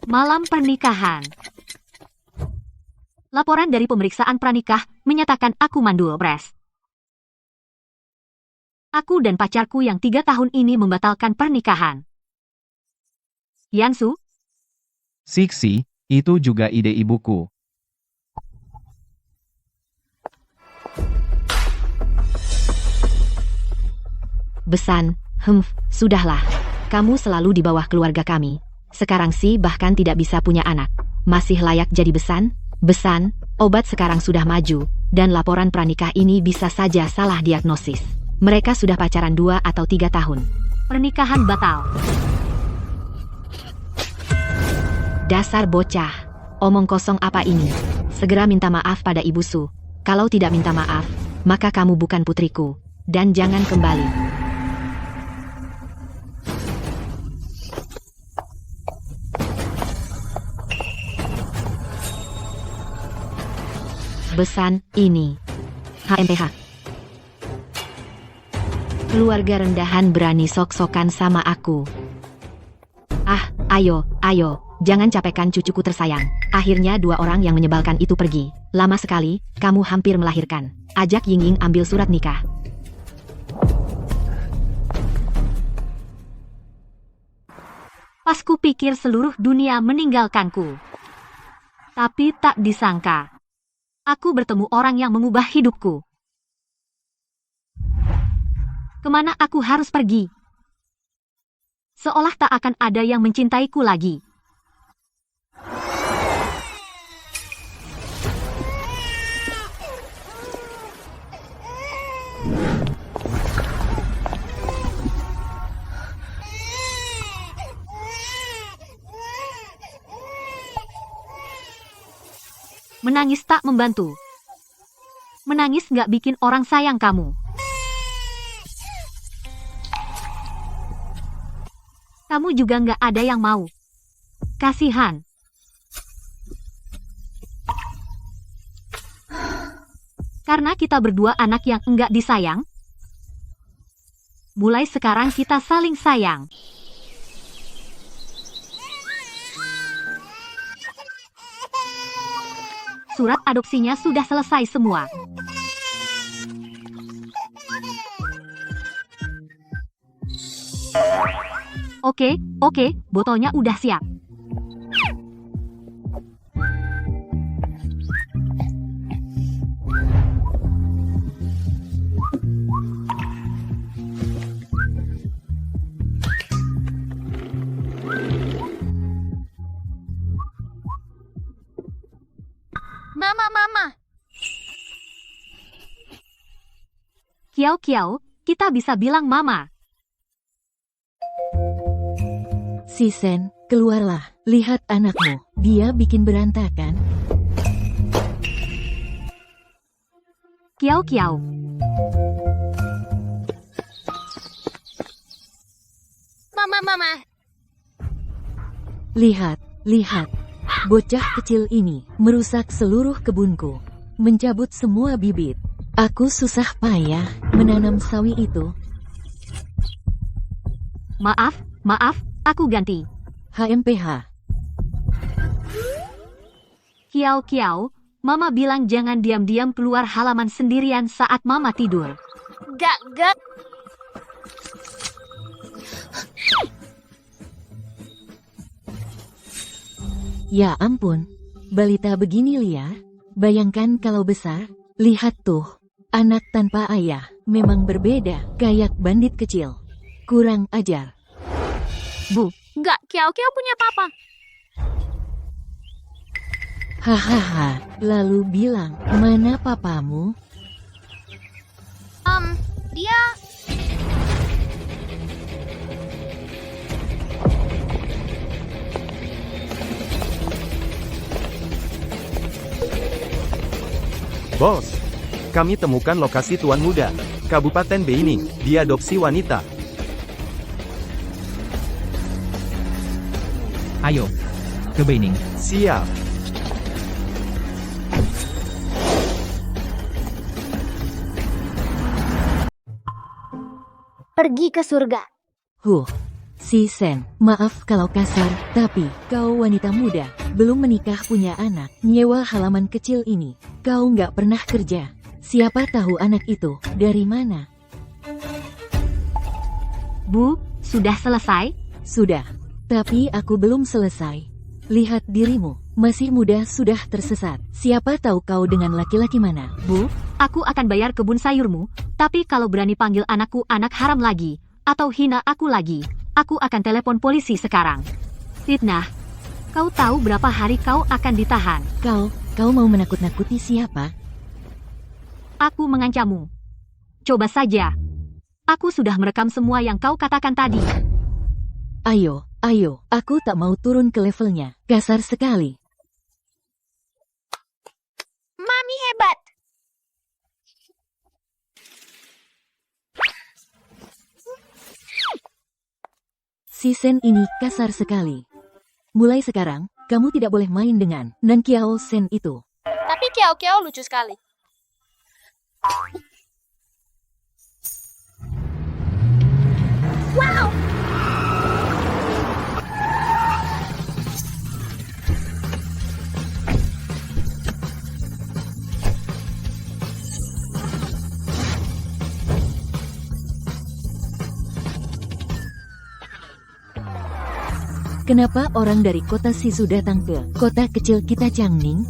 Malam pernikahan. Laporan dari pemeriksaan pranikah menyatakan aku mandul, Pres. Aku dan pacarku yang 3 tahun ini membatalkan pernikahan. Yansu? Siksi, itu juga ide ibuku. Besan, sudahlah. Kamu selalu di bawah keluarga kami. Sekarang sih bahkan tidak bisa punya anak. Masih layak jadi besan? Besan, obat sekarang sudah maju, dan laporan pranikah ini bisa saja salah diagnosis. Mereka sudah pacaran 2 atau 3 tahun. Pernikahan batal. Dasar bocah. Omong kosong apa ini? Segera minta maaf pada Ibu Su. Kalau tidak minta maaf, maka kamu bukan putriku. Dan jangan kembali. Besan, ini. HMPH. Keluarga rendahan berani sok-sokan sama aku. Ayo, jangan capekkan cucuku tersayang. Akhirnya 2 orang yang menyebalkan itu pergi. Lama sekali, kamu hampir melahirkan. Ajak Ying ambil surat nikah. Pas kupikir seluruh dunia meninggalkanku. Tapi tak disangka. Aku bertemu orang yang mengubah hidupku. Kemana aku harus pergi? Seolah tak akan ada yang mencintaiku lagi. Menangis tak membantu. Menangis gak bikin orang sayang kamu. Kamu juga gak ada yang mau. Kasihan. Karena kita berdua anak yang enggak disayang, mulai sekarang kita saling sayang. Surat adopsinya sudah selesai semua. Oke, botolnya udah siap. Mama. Kiao, kita bisa bilang mama. Sisen, keluarlah. Lihat anakmu. Dia bikin berantakan. Kiao. Mama. Lihat. Bocah kecil ini merusak seluruh kebunku. Mencabut semua bibit. Aku susah payah menanam sawi itu. Maaf, aku ganti. HMPH. Kiao, mama bilang jangan diam-diam keluar halaman sendirian saat mama tidur. Gak. Ya ampun, balita begini liar. Bayangkan kalau besar. Lihat tuh, anak tanpa ayah memang berbeda, kayak bandit kecil. Kurang ajar. Bu, Gak, Kiao punya papa. Hahaha, lalu bilang, mana papamu? Dia... Bos, kami temukan lokasi Tuan Muda, Kabupaten Beining, diadopsi wanita. Ayo, ke Beining. Siap. Pergi ke surga. Si Sen, maaf kalau kasar, tapi kau wanita muda, belum menikah punya anak, nyewa halaman kecil ini. Kau nggak pernah kerja. Siapa tahu anak itu dari mana? Bu, sudah selesai? Sudah, tapi aku belum selesai. Lihat dirimu, masih muda sudah tersesat. Siapa tahu kau dengan laki-laki mana? Bu, aku akan bayar kebun sayurmu, tapi kalau berani panggil anakku anak haram lagi, atau hina aku lagi, aku akan telepon polisi sekarang. Fitnah. Kau tahu berapa hari kau akan ditahan? Kau mau menakut-nakuti siapa? Aku mengancammu. Coba saja. Aku sudah merekam semua yang kau katakan tadi. Ayo, aku tak mau turun ke levelnya. Kasar sekali. Mami hebat. Si Sen ini kasar sekali. Mulai sekarang, kamu tidak boleh main dengan Nan Kiao Sen itu. Tapi Kiao Kiao lucu sekali. Kenapa orang dari kota Sisu datang ke kota kecil kita Changning?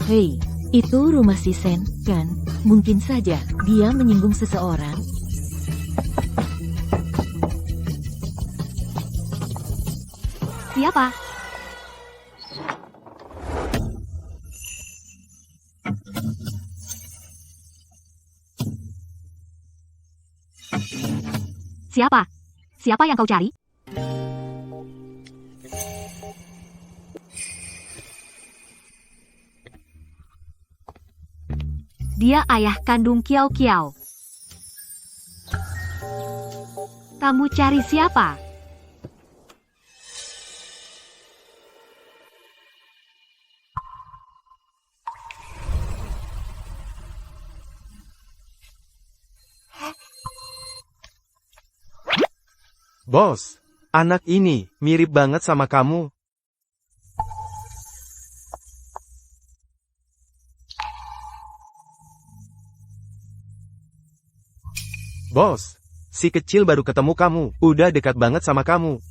Hei, itu rumah si Sen, kan? Mungkin saja dia menyinggung seseorang. Siapa? Siapa? Siapa yang kau cari? Dia ayah kandung Kiao Kiao. Kamu cari siapa? Bos, anak ini mirip banget sama kamu. Bos, si kecil baru ketemu kamu, udah dekat banget sama kamu.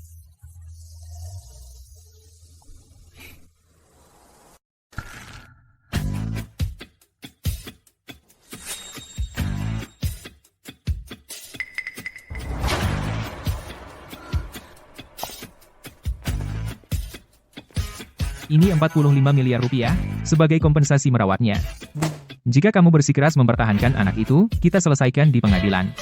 Ini 45 miliar rupiah, sebagai kompensasi merawatnya. Jika kamu bersikeras mempertahankan anak itu, kita selesaikan di pengadilan.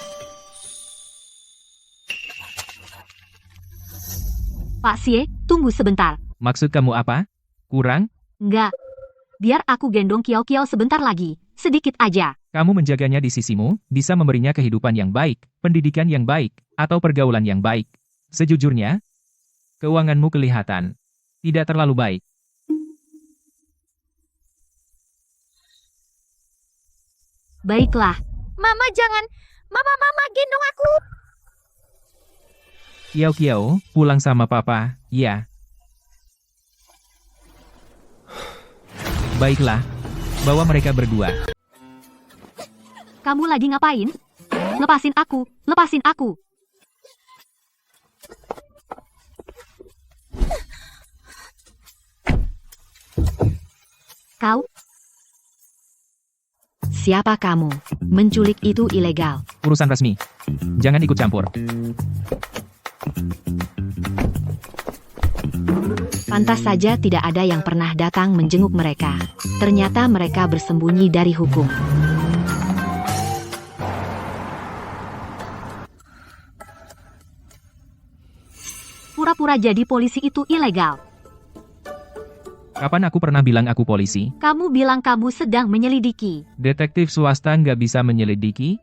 Pak Xie, tunggu sebentar. Maksud kamu apa? Kurang? Enggak. Biar aku gendong Kiao Kiao sebentar lagi, sedikit aja. Kamu menjaganya di sisimu, bisa memberinya kehidupan yang baik, pendidikan yang baik, atau pergaulan yang baik. Sejujurnya, keuanganmu kelihatan tidak terlalu baik. Baiklah. Mama jangan. Mama gendong aku. Kiao Kiao, pulang sama papa, ya. Baiklah, bawa mereka berdua. Kamu lagi ngapain? Lepasin aku, lepasin aku. Kau? Siapa kamu? Menculik itu ilegal. Urusan resmi. Jangan ikut campur. Pantas saja tidak ada yang pernah datang menjenguk mereka. Ternyata mereka bersembunyi dari hukum. Pura-pura jadi polisi itu ilegal. Kapan aku pernah bilang aku polisi? Kamu bilang kamu sedang menyelidiki. Detektif swasta nggak bisa menyelidiki?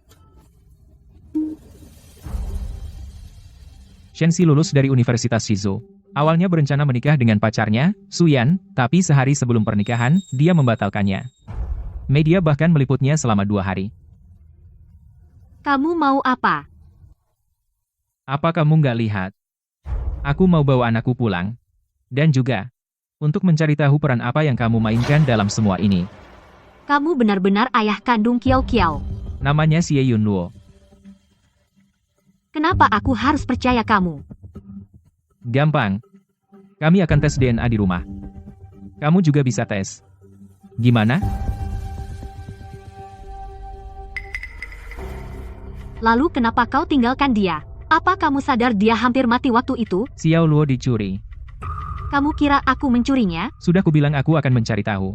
Shenxi lulus dari Universitas Shizu. Awalnya berencana menikah dengan pacarnya, Suyan, tapi sehari sebelum pernikahan, dia membatalkannya. Media bahkan meliputnya selama 2 hari. Kamu mau apa? Apa kamu nggak lihat? Aku mau bawa anakku pulang. Dan juga, untuk mencari tahu peran apa yang kamu mainkan dalam semua ini. Kamu benar-benar ayah kandung Kiao Kiao. Namanya Xie Yunluo. Kenapa aku harus percaya kamu? Gampang. Kami akan tes DNA di rumah. Kamu juga bisa tes. Gimana? Lalu kenapa kau tinggalkan dia? Apa kamu sadar dia hampir mati waktu itu? Xiao Luo dicuri. Kamu kira aku mencurinya? Sudah kubilang aku akan mencari tahu.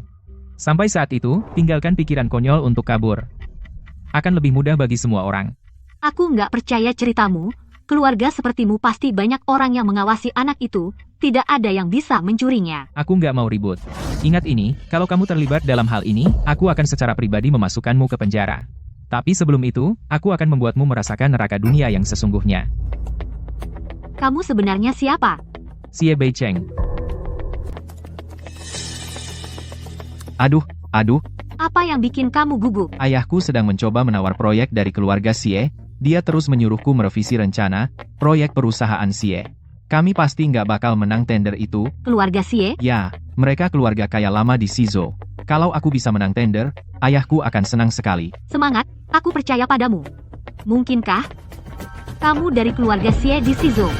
Sampai saat itu, tinggalkan pikiran konyol untuk kabur. Akan lebih mudah bagi semua orang. Aku nggak percaya ceritamu. Keluarga sepertimu pasti banyak orang yang mengawasi anak itu. Tidak ada yang bisa mencurinya. Aku nggak mau ribut. Ingat ini, kalau kamu terlibat dalam hal ini, aku akan secara pribadi memasukkanmu ke penjara. Tapi sebelum itu, aku akan membuatmu merasakan neraka dunia yang sesungguhnya. Kamu sebenarnya siapa? Xie Beicheng. Aduh, Apa yang bikin kamu gugup? ayahku sedang mencoba menawar proyek dari keluarga Xie. Dia terus menyuruhku merevisi rencana proyek perusahaan Xie. Kami pasti nggak bakal menang tender itu. Keluarga Xie? Ya, mereka keluarga kaya lama di Shizhou. Kalau aku bisa menang tender, ayahku akan senang sekali. Semangat, aku percaya padamu. Mungkinkah kamu dari keluarga Xie di Shizhou?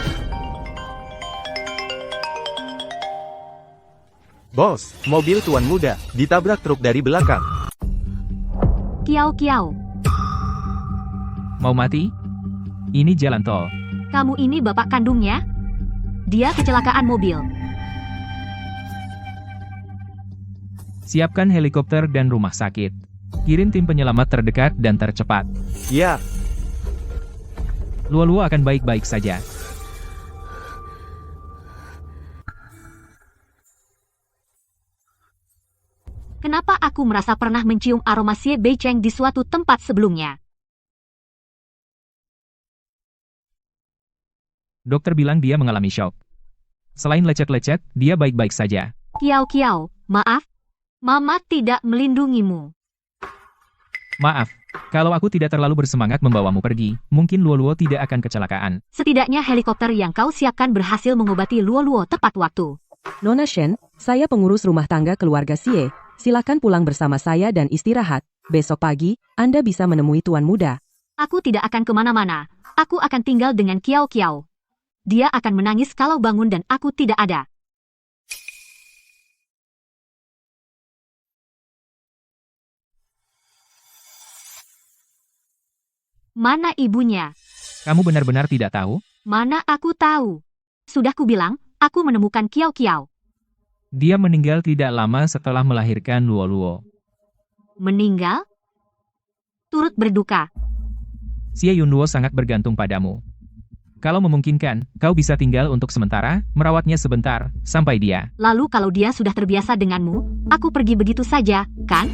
Bos, mobil tuan muda ditabrak truk dari belakang. Kiao Kiao, Mau mati? Ini jalan tol. kamu ini bapak kandungnya? Dia kecelakaan mobil. Siapkan helikopter dan rumah sakit. Kirim tim penyelamat terdekat dan tercepat. Ya, Luo-Luo akan baik-baik saja. Kenapa aku merasa pernah mencium aroma Xie Beicheng di suatu tempat sebelumnya? Dokter bilang dia mengalami shock. Selain lecet-lecet, dia baik-baik saja. Kiao Kiao, maaf. Mama tidak melindungimu. Maaf, kalau aku tidak terlalu bersemangat membawamu pergi, mungkin Luo-Luo tidak akan kecelakaan. Setidaknya helikopter yang kau siapkan berhasil mengobati Luo-Luo tepat waktu. Nona Shen, saya pengurus rumah tangga keluarga Xie. Silakan pulang bersama saya dan istirahat. Besok pagi, Anda bisa menemui tuan muda. Aku tidak akan kemana-mana. Aku akan tinggal dengan Kiao Kiao. Dia akan menangis kalau bangun dan aku tidak ada. Mana ibunya? Kamu benar-benar tidak tahu? Mana aku tahu? Sudah kubilang, aku menemukan Kiao Kiao. Dia meninggal tidak lama setelah melahirkan Luo-Luo. Meninggal? Turut berduka. Xie Yunluo sangat bergantung padamu. Kalau memungkinkan, kau bisa tinggal untuk sementara, merawatnya sebentar, sampai dia. Lalu kalau dia sudah terbiasa denganmu, aku pergi begitu saja, kan?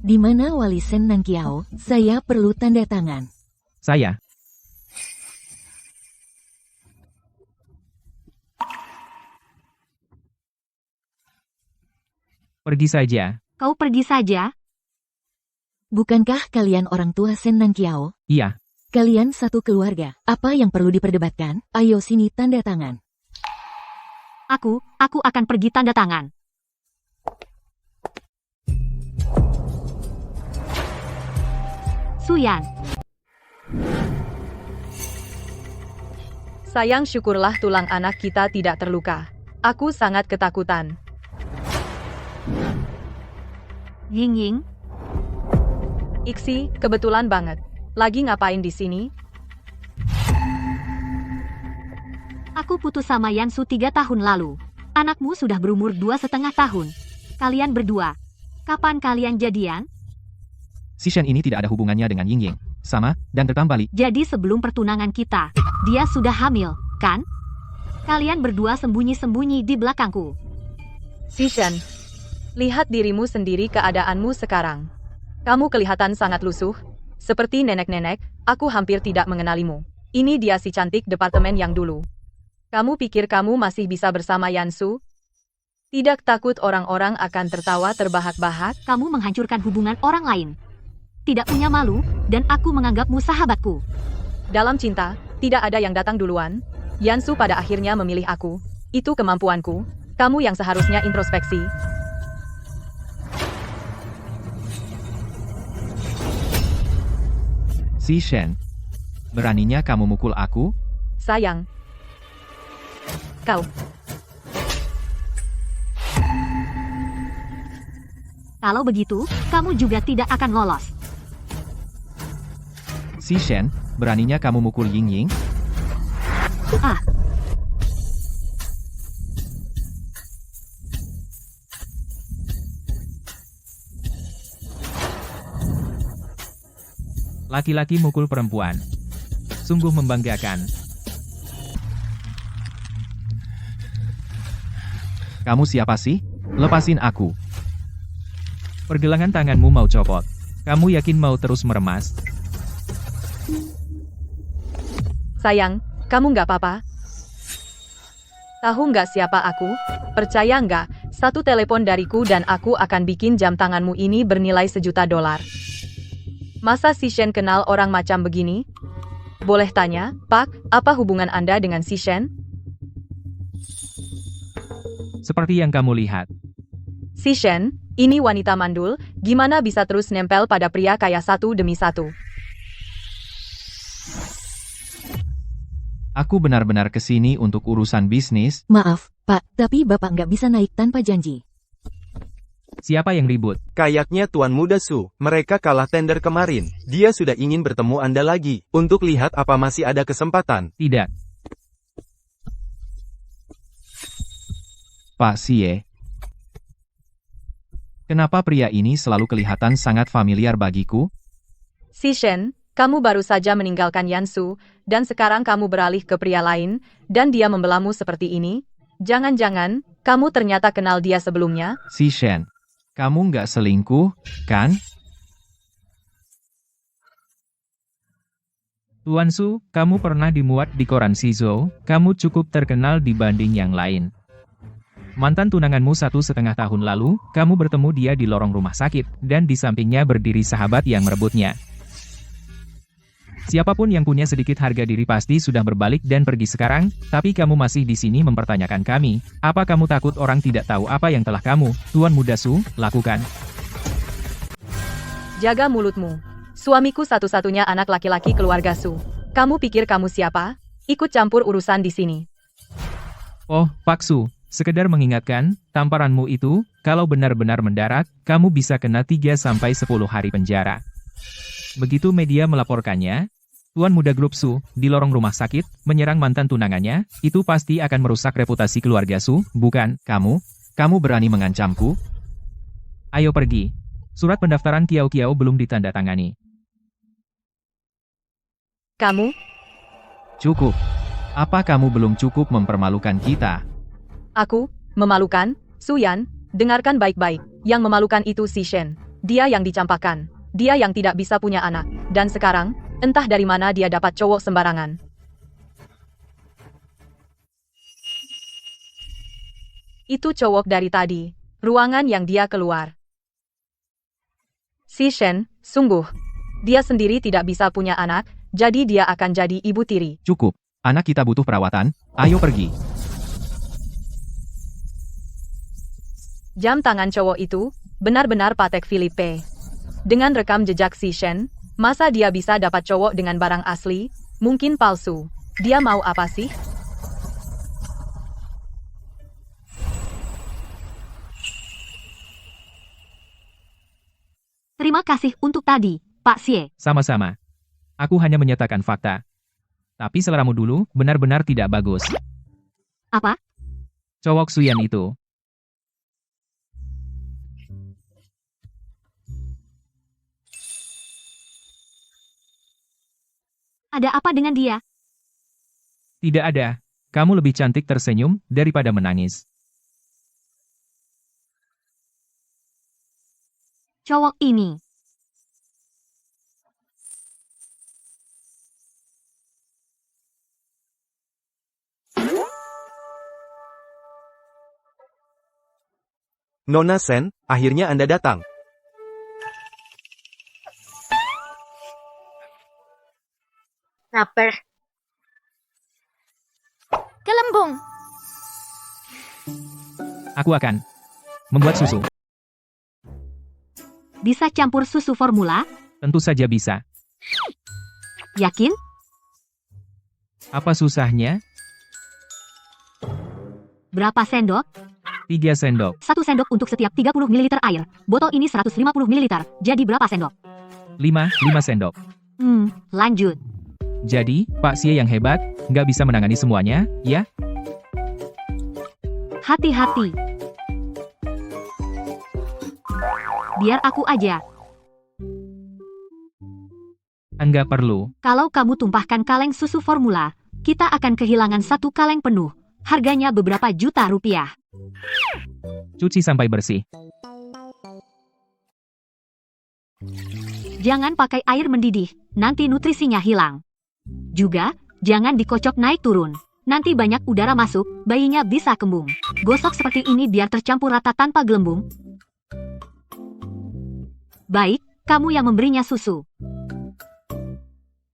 Di mana Wali Sen Nang Kiao? Saya perlu tanda tangan. Saya. Pergi saja. Kau pergi saja? Bukankah kalian orang tua Sen Nang Kiao? Iya. Kalian satu keluarga. Apa yang perlu diperdebatkan? Ayo sini tanda tangan. Aku akan pergi tanda tangan. Suyan, Sayang, syukurlah tulang anak kita tidak terluka. Aku sangat ketakutan. Ying Ying, Iksi, kebetulan banget. Lagi ngapain di sini? aku putus sama Yansu 3 tahun lalu. Anakmu sudah berumur 2,5 tahun. Kalian berdua, kapan kalian jadian? Si Shen ini tidak ada hubungannya dengan Ying Ying. Sama, dan tertampali. Jadi sebelum pertunangan kita, dia sudah hamil, kan? Kalian berdua sembunyi-sembunyi di belakangku. Sishan, lihat dirimu sendiri keadaanmu sekarang. Kamu kelihatan sangat lusuh. Seperti nenek-nenek, aku hampir tidak mengenalimu. Ini dia si cantik departemen yang dulu. Kamu pikir kamu masih bisa bersama Yansu? Tidak takut orang-orang akan tertawa terbahak-bahak? Kamu menghancurkan hubungan orang lain. Tidak punya malu, dan aku menganggapmu sahabatku. Dalam cinta, tidak ada yang datang duluan. Yansu pada akhirnya memilih aku. Itu kemampuanku. Kamu yang seharusnya introspeksi. Si Shen, beraninya kamu mukul aku? Sayang. Kau. Kalau begitu, kamu juga tidak akan lolos. Si Shen, beraninya kamu mukul Ying Ying? Ah, Laki-laki mukul perempuan. Sungguh membanggakan. Kamu siapa sih? Lepasin aku. Pergelangan tanganmu mau copot. Kamu yakin mau terus meremas? Sayang, kamu nggak apa-apa? Tahu nggak siapa aku? Percaya nggak? Satu telepon dariku dan aku akan bikin jam tanganmu ini bernilai $1.000.000. Masa si Shen kenal orang macam begini? Boleh tanya, Pak, apa hubungan Anda dengan si Shen? Seperti yang kamu lihat. Si Shen, ini wanita mandul, gimana bisa terus nempel pada pria kaya satu demi satu? Aku benar-benar kesini untuk urusan bisnis. Maaf, Pak, tapi Bapak nggak bisa naik tanpa janji. Siapa yang ribut? Kayaknya Tuan Muda Su, mereka kalah tender kemarin. Dia sudah ingin bertemu Anda lagi, untuk lihat apa masih ada kesempatan. Tidak. Pak Xie. Kenapa pria ini selalu kelihatan sangat familiar bagiku? Si Shen, kamu baru saja meninggalkan Yansu, dan sekarang kamu beralih ke pria lain, dan dia membelamu seperti ini? Jangan-jangan, kamu ternyata kenal dia sebelumnya? Si Shen, kamu nggak selingkuh, kan? Tuan Su, kamu pernah dimuat di koran Shizou, kamu cukup terkenal dibanding yang lain. Mantan tunanganmu 1,5 tahun lalu, kamu bertemu dia di lorong rumah sakit, dan di sampingnya berdiri sahabat yang merebutnya. Siapapun yang punya sedikit harga diri pasti sudah berbalik dan pergi sekarang, tapi kamu masih di sini mempertanyakan kami. Apa kamu takut orang tidak tahu apa yang telah kamu, Tuan Muda Su, lakukan? Jaga mulutmu. Suamiku satu-satunya anak laki-laki keluarga Su. Kamu pikir kamu siapa? Ikut campur urusan di sini. Oh, Pak Su, sekedar mengingatkan, tamparanmu itu, kalau benar-benar mendarat, kamu bisa kena 3-10 hari penjara. Begitu media melaporkannya, Tuan Muda Grup Su, di lorong rumah sakit, menyerang mantan tunangannya, itu pasti akan merusak reputasi keluarga Su, bukan? Kamu berani mengancamku? Ayo pergi. Surat pendaftaran Kiao Kiao belum ditandatangani. Kamu? Cukup. Apa kamu belum cukup mempermalukan kita? Aku? Memalukan? Suyan, dengarkan baik-baik. Yang memalukan itu si Shen. Dia yang dicampakkan. Dia yang tidak bisa punya anak. Dan sekarang, entah dari mana dia dapat cowok sembarangan. Itu cowok dari tadi. Ruangan yang dia keluar. Si Shen, sungguh. Dia sendiri tidak bisa punya anak, jadi dia akan jadi ibu tiri. Cukup. Anak kita butuh perawatan. Ayo pergi. Jam tangan cowok itu, benar-benar Patek Philippe. Dengan rekam jejak si Shen, masa dia bisa dapat cowok dengan barang asli? Mungkin palsu. Dia mau apa sih? terima kasih untuk tadi, Pak Xie. Sama-sama. Aku hanya menyatakan fakta. Tapi seleramu dulu, benar-benar tidak bagus. Apa? Cowok Suyan itu. Ada apa dengan dia? Tidak ada. Kamu lebih cantik tersenyum daripada menangis. Cowok ini. Nona Sen, akhirnya Anda datang. Lapar. Gelembung. Aku akan membuat susu. Bisa campur susu formula? Tentu saja bisa. Yakin? Apa susahnya? Berapa sendok? 3 sendok. 1 sendok untuk setiap 30 ml air. Botol ini 150 ml. Jadi berapa sendok? 5 sendok. Lanjut. Jadi, Pak Xie yang hebat, nggak bisa menangani semuanya, ya? Hati-hati. Biar aku aja. Enggak perlu. Kalau kamu tumpahkan kaleng susu formula, kita akan kehilangan 1 kaleng penuh. Harganya beberapa juta rupiah. Cuci sampai bersih. Jangan pakai air mendidih, nanti nutrisinya hilang. Juga, jangan dikocok naik turun. Nanti banyak udara masuk, bayinya bisa kembung. Gosok seperti ini biar tercampur rata tanpa gelembung. Baik, kamu yang memberinya susu.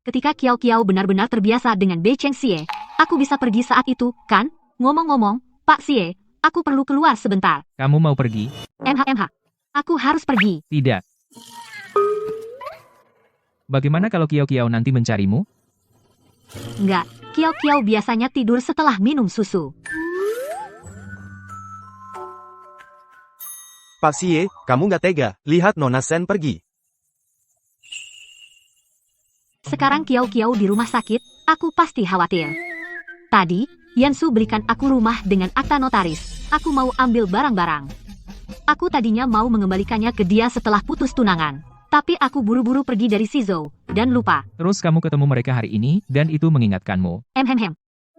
Ketika Kiao Kiao benar-benar terbiasa dengan Bei Cheng Xie, aku bisa pergi saat itu, kan? Ngomong-ngomong, Pak Xie, aku perlu keluar sebentar. Kamu mau pergi? MH. Aku harus pergi. Tidak. Bagaimana kalau Kiao Kiao nanti mencarimu? Enggak, Kiao Kiao biasanya tidur setelah minum susu. Pak Xie, kamu nggak tega, lihat Nona Sen pergi. Sekarang Kiao Kiao di rumah sakit, aku pasti khawatir. Tadi, Yansu berikan aku rumah dengan akta notaris. Aku mau ambil barang-barang. Aku tadinya mau mengembalikannya ke dia setelah putus tunangan. Tapi aku buru-buru pergi dari Shizhou, dan lupa. Terus kamu ketemu mereka hari ini, dan itu mengingatkanmu.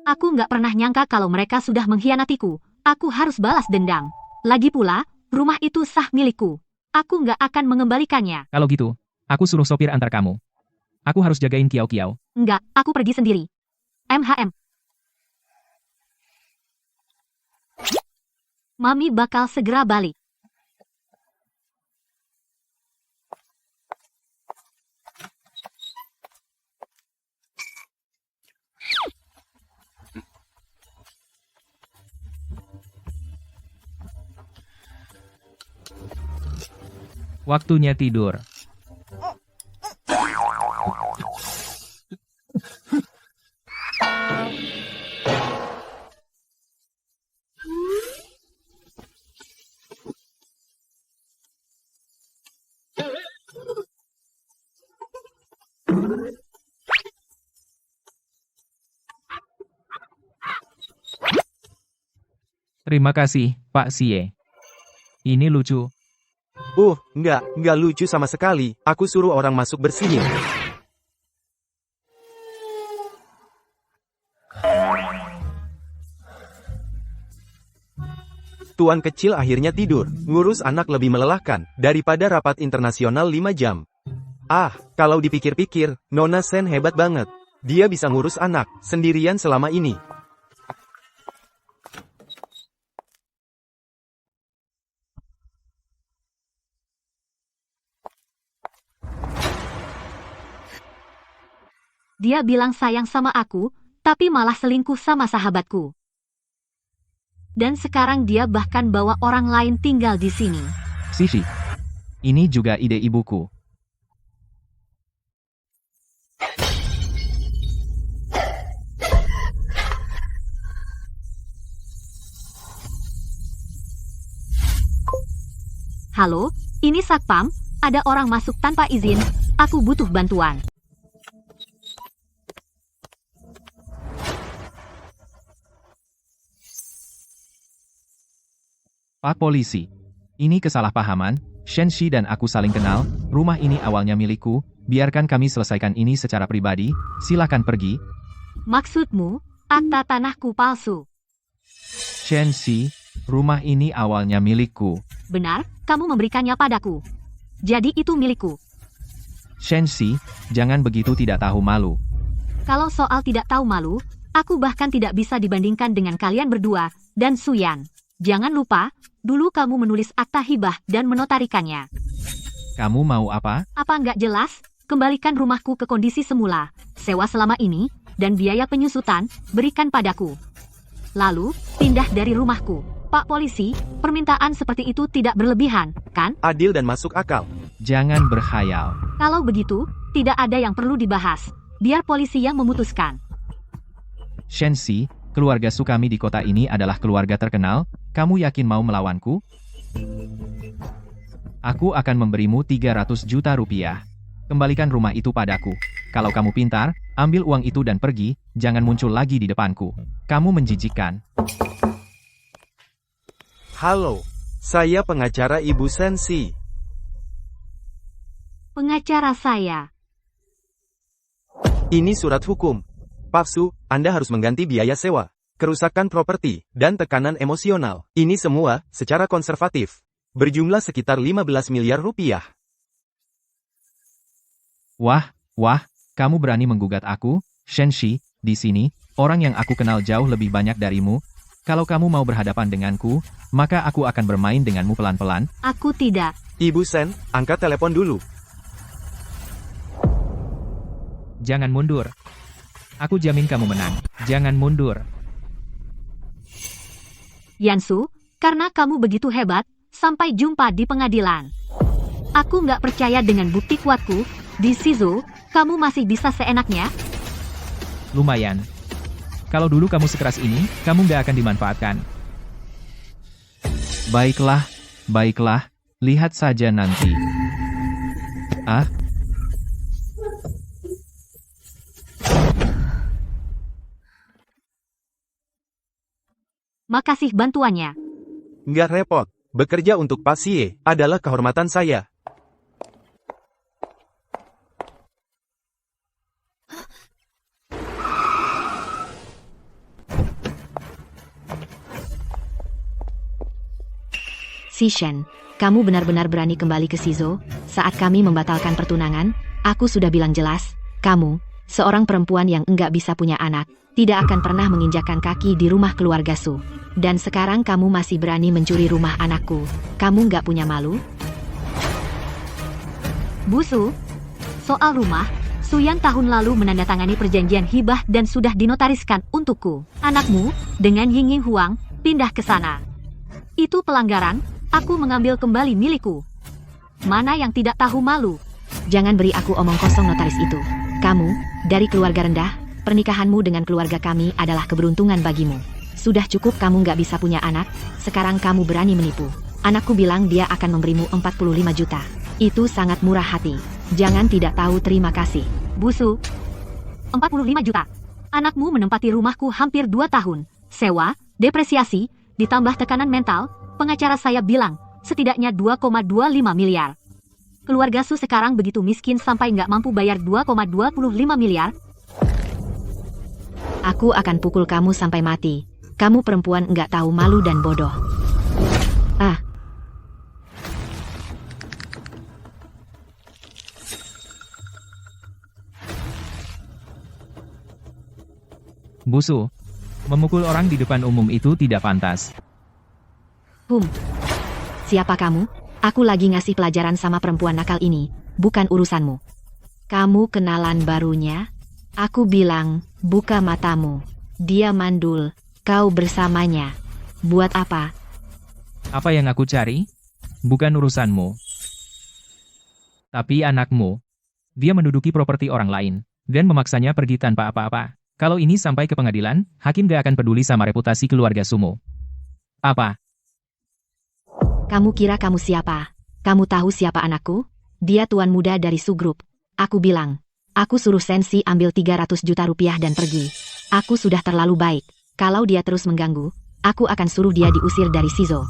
Aku nggak pernah nyangka kalau mereka sudah mengkhianatiku. Aku harus balas dendam. Lagi pula, rumah itu sah milikku. Aku nggak akan mengembalikannya. Kalau gitu, aku suruh sopir antar kamu. Aku harus jagain Kiao Kiao. Enggak, aku pergi sendiri. Mami bakal segera balik. Waktunya tidur. Terima kasih, Pak Xie. Ini lucu. Nggak lucu sama sekali. Aku suruh orang masuk bersihin. Tuan kecil akhirnya tidur. Ngurus anak lebih melelahkan daripada rapat internasional 5 jam. Kalau dipikir-pikir, Nona Sen hebat banget. Dia bisa ngurus anak sendirian selama ini. Dia bilang sayang sama aku, tapi malah selingkuh sama sahabatku. Dan sekarang dia bahkan bawa orang lain tinggal di sini. Sisi. Ini juga ide ibuku. Halo, ini Satpam, ada orang masuk tanpa izin, aku butuh bantuan. Pak Polisi. Ini kesalahpahaman, Shenxi dan aku saling kenal, rumah ini awalnya milikku, biarkan kami selesaikan ini secara pribadi, silakan pergi. Maksudmu, akta tanahku palsu. Shenxi, rumah ini awalnya milikku. Benar, kamu memberikannya padaku. Jadi itu milikku. Shenxi, jangan begitu tidak tahu malu. Kalau soal tidak tahu malu, aku bahkan tidak bisa dibandingkan dengan kalian berdua, dan Suyan. Jangan lupa, dulu kamu menulis akta hibah dan menotarikannya. Kamu mau apa? Apa nggak jelas? kembalikan rumahku ke kondisi semula, sewa selama ini, dan biaya penyusutan, berikan padaku. Lalu, pindah dari rumahku. Pak Polisi, permintaan seperti itu tidak berlebihan, kan? Adil dan masuk akal. Jangan berkhayal. Kalau begitu, tidak ada yang perlu dibahas. Biar polisi yang memutuskan. Shenxi, keluarga Su kami di kota ini adalah keluarga terkenal, kamu yakin mau melawanku? Aku akan memberimu 300 juta rupiah. Kembalikan rumah itu padaku. Kalau kamu pintar, ambil uang itu dan pergi, jangan muncul lagi di depanku. Kamu menjijikkan. Halo, saya pengacara Ibu Sensi. Pengacara saya. Ini surat hukum. Pak Su, Anda harus mengganti biaya sewa, kerusakan properti, dan tekanan emosional. Ini semua, secara konservatif, berjumlah sekitar 15 miliar rupiah. Wah, kamu berani menggugat aku, Shenxi, di sini, orang yang aku kenal jauh lebih banyak darimu. Kalau kamu mau berhadapan denganku, maka aku akan bermain denganmu pelan-pelan. Aku tidak. Ibu Sen, angkat telepon dulu. Jangan mundur. Aku jamin kamu menang. Jangan mundur. Yansu, karena kamu begitu hebat, sampai jumpa di pengadilan. Aku nggak percaya dengan bukti kuatku. Di Shizuo, kamu masih bisa seenaknya? Lumayan. Kalau dulu kamu sekeras ini, kamu nggak akan dimanfaatkan. Baiklah, lihat saja nanti. Makasih bantuannya. Nggak repot, bekerja untuk Pak Xie adalah kehormatan saya. Shishan, kamu benar-benar berani kembali ke Shizuo? Saat kami membatalkan pertunangan, aku sudah bilang jelas, kamu, seorang perempuan yang enggak bisa punya anak, tidak akan pernah menginjakkan kaki di rumah keluarga Su. Dan sekarang kamu masih berani mencuri rumah anakku. Kamu nggak punya malu? Bu Su, soal rumah, Su yang tahun lalu menandatangani perjanjian hibah dan sudah dinotariskan untukku. Anakmu, dengan Ying Huang, pindah ke sana. Itu pelanggaran, aku mengambil kembali milikku. Mana yang tidak tahu malu? Jangan beri aku omong kosong notaris itu. Kamu, dari keluarga rendah, pernikahanmu dengan keluarga kami adalah keberuntungan bagimu. Sudah cukup kamu nggak bisa punya anak, sekarang kamu berani menipu. Anakku bilang dia akan memberimu 45 juta. Itu sangat murah hati. Jangan tidak tahu terima kasih. Bu Su, 45 juta. Anakmu menempati rumahku hampir 2 tahun. Sewa, depresiasi, ditambah tekanan mental, pengacara saya bilang, setidaknya 2,25 miliar. Keluarga Su sekarang begitu miskin sampai nggak mampu bayar 2,25 miliar. Aku akan pukul kamu sampai mati. Kamu perempuan nggak tahu malu dan bodoh. Bu Su, memukul orang di depan umum itu tidak pantas. Siapa kamu? Aku lagi ngasih pelajaran sama perempuan nakal ini, bukan urusanmu. Kamu kenalan barunya? Aku bilang, buka matamu. Dia mandul, kau bersamanya. Buat apa? Apa yang aku cari? Bukan urusanmu. Tapi anakmu. Dia menduduki properti orang lain, dan memaksanya pergi tanpa apa-apa. Kalau ini sampai ke pengadilan, hakim gak akan peduli sama reputasi keluarga Sumo. Apa? Kamu kira kamu siapa? Kamu tahu siapa anakku? Dia tuan muda dari Su Group. Aku bilang, aku suruh Sensi ambil 300 juta rupiah dan pergi. Aku sudah terlalu baik. Kalau dia terus mengganggu, aku akan suruh dia diusir dari Shizuo.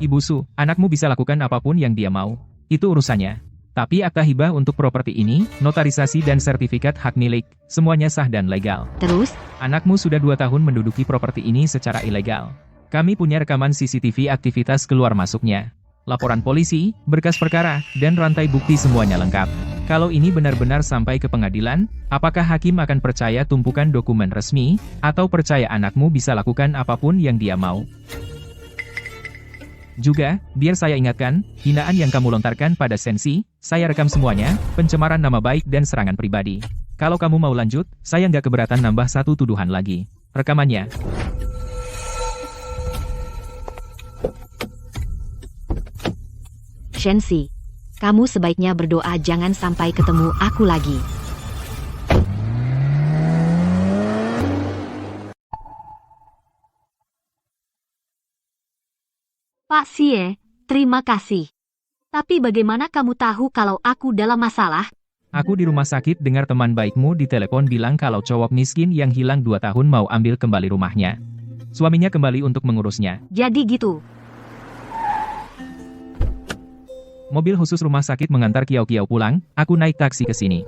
Ibu Su, anakmu bisa lakukan apapun yang dia mau. Itu urusannya. Tapi akta hibah untuk properti ini, notarisasi dan sertifikat hak milik, semuanya sah dan legal. Terus? Anakmu sudah 2 tahun menduduki properti ini secara ilegal. Kami punya rekaman CCTV aktivitas keluar masuknya. Laporan polisi, berkas perkara, dan rantai bukti semuanya lengkap. Kalau ini benar-benar sampai ke pengadilan, apakah hakim akan percaya tumpukan dokumen resmi, atau percaya anakmu bisa lakukan apapun yang dia mau? Juga, biar saya ingatkan, hinaan yang kamu lontarkan pada Sensi, saya rekam semuanya, pencemaran nama baik dan serangan pribadi. Kalau kamu mau lanjut, saya nggak keberatan nambah satu tuduhan lagi. Rekamannya. Shensi, kamu sebaiknya berdoa jangan sampai ketemu aku lagi. Pak Xie, terima kasih. Tapi bagaimana kamu tahu kalau aku dalam masalah? Aku di rumah sakit dengar teman baikmu di telepon bilang kalau cowok miskin yang hilang 2 tahun mau ambil kembali rumahnya. Suaminya kembali untuk mengurusnya. Jadi gitu. Mobil khusus rumah sakit mengantar Kiao Kiao pulang, aku naik taksi ke sini.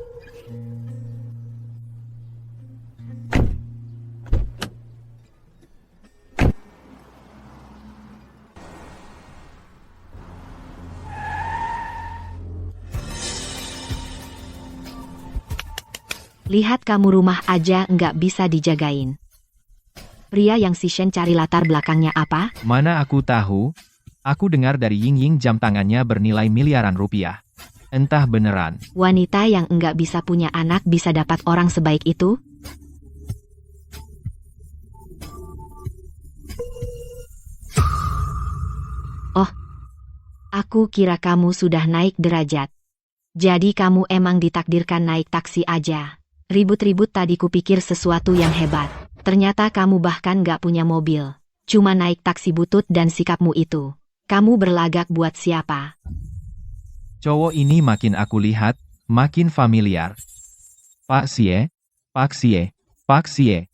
Lihat kamu rumah aja nggak bisa dijagain. Pria yang si Shen cari latar belakangnya apa? Mana aku tahu? Aku dengar dari Ying Ying jam tangannya bernilai miliaran rupiah. Entah beneran. Wanita yang nggak bisa punya anak bisa dapat orang sebaik itu? Oh, aku kira kamu sudah naik derajat. Jadi kamu emang ditakdirkan naik taksi aja. Ribut-ribut tadi kupikir sesuatu yang hebat. Ternyata kamu bahkan nggak punya mobil. Cuma naik taksi butut dan sikapmu itu. Kamu berlagak buat siapa? Cowok ini makin aku lihat, makin familiar. Pak Xie, Pak Xie, Pak Xie.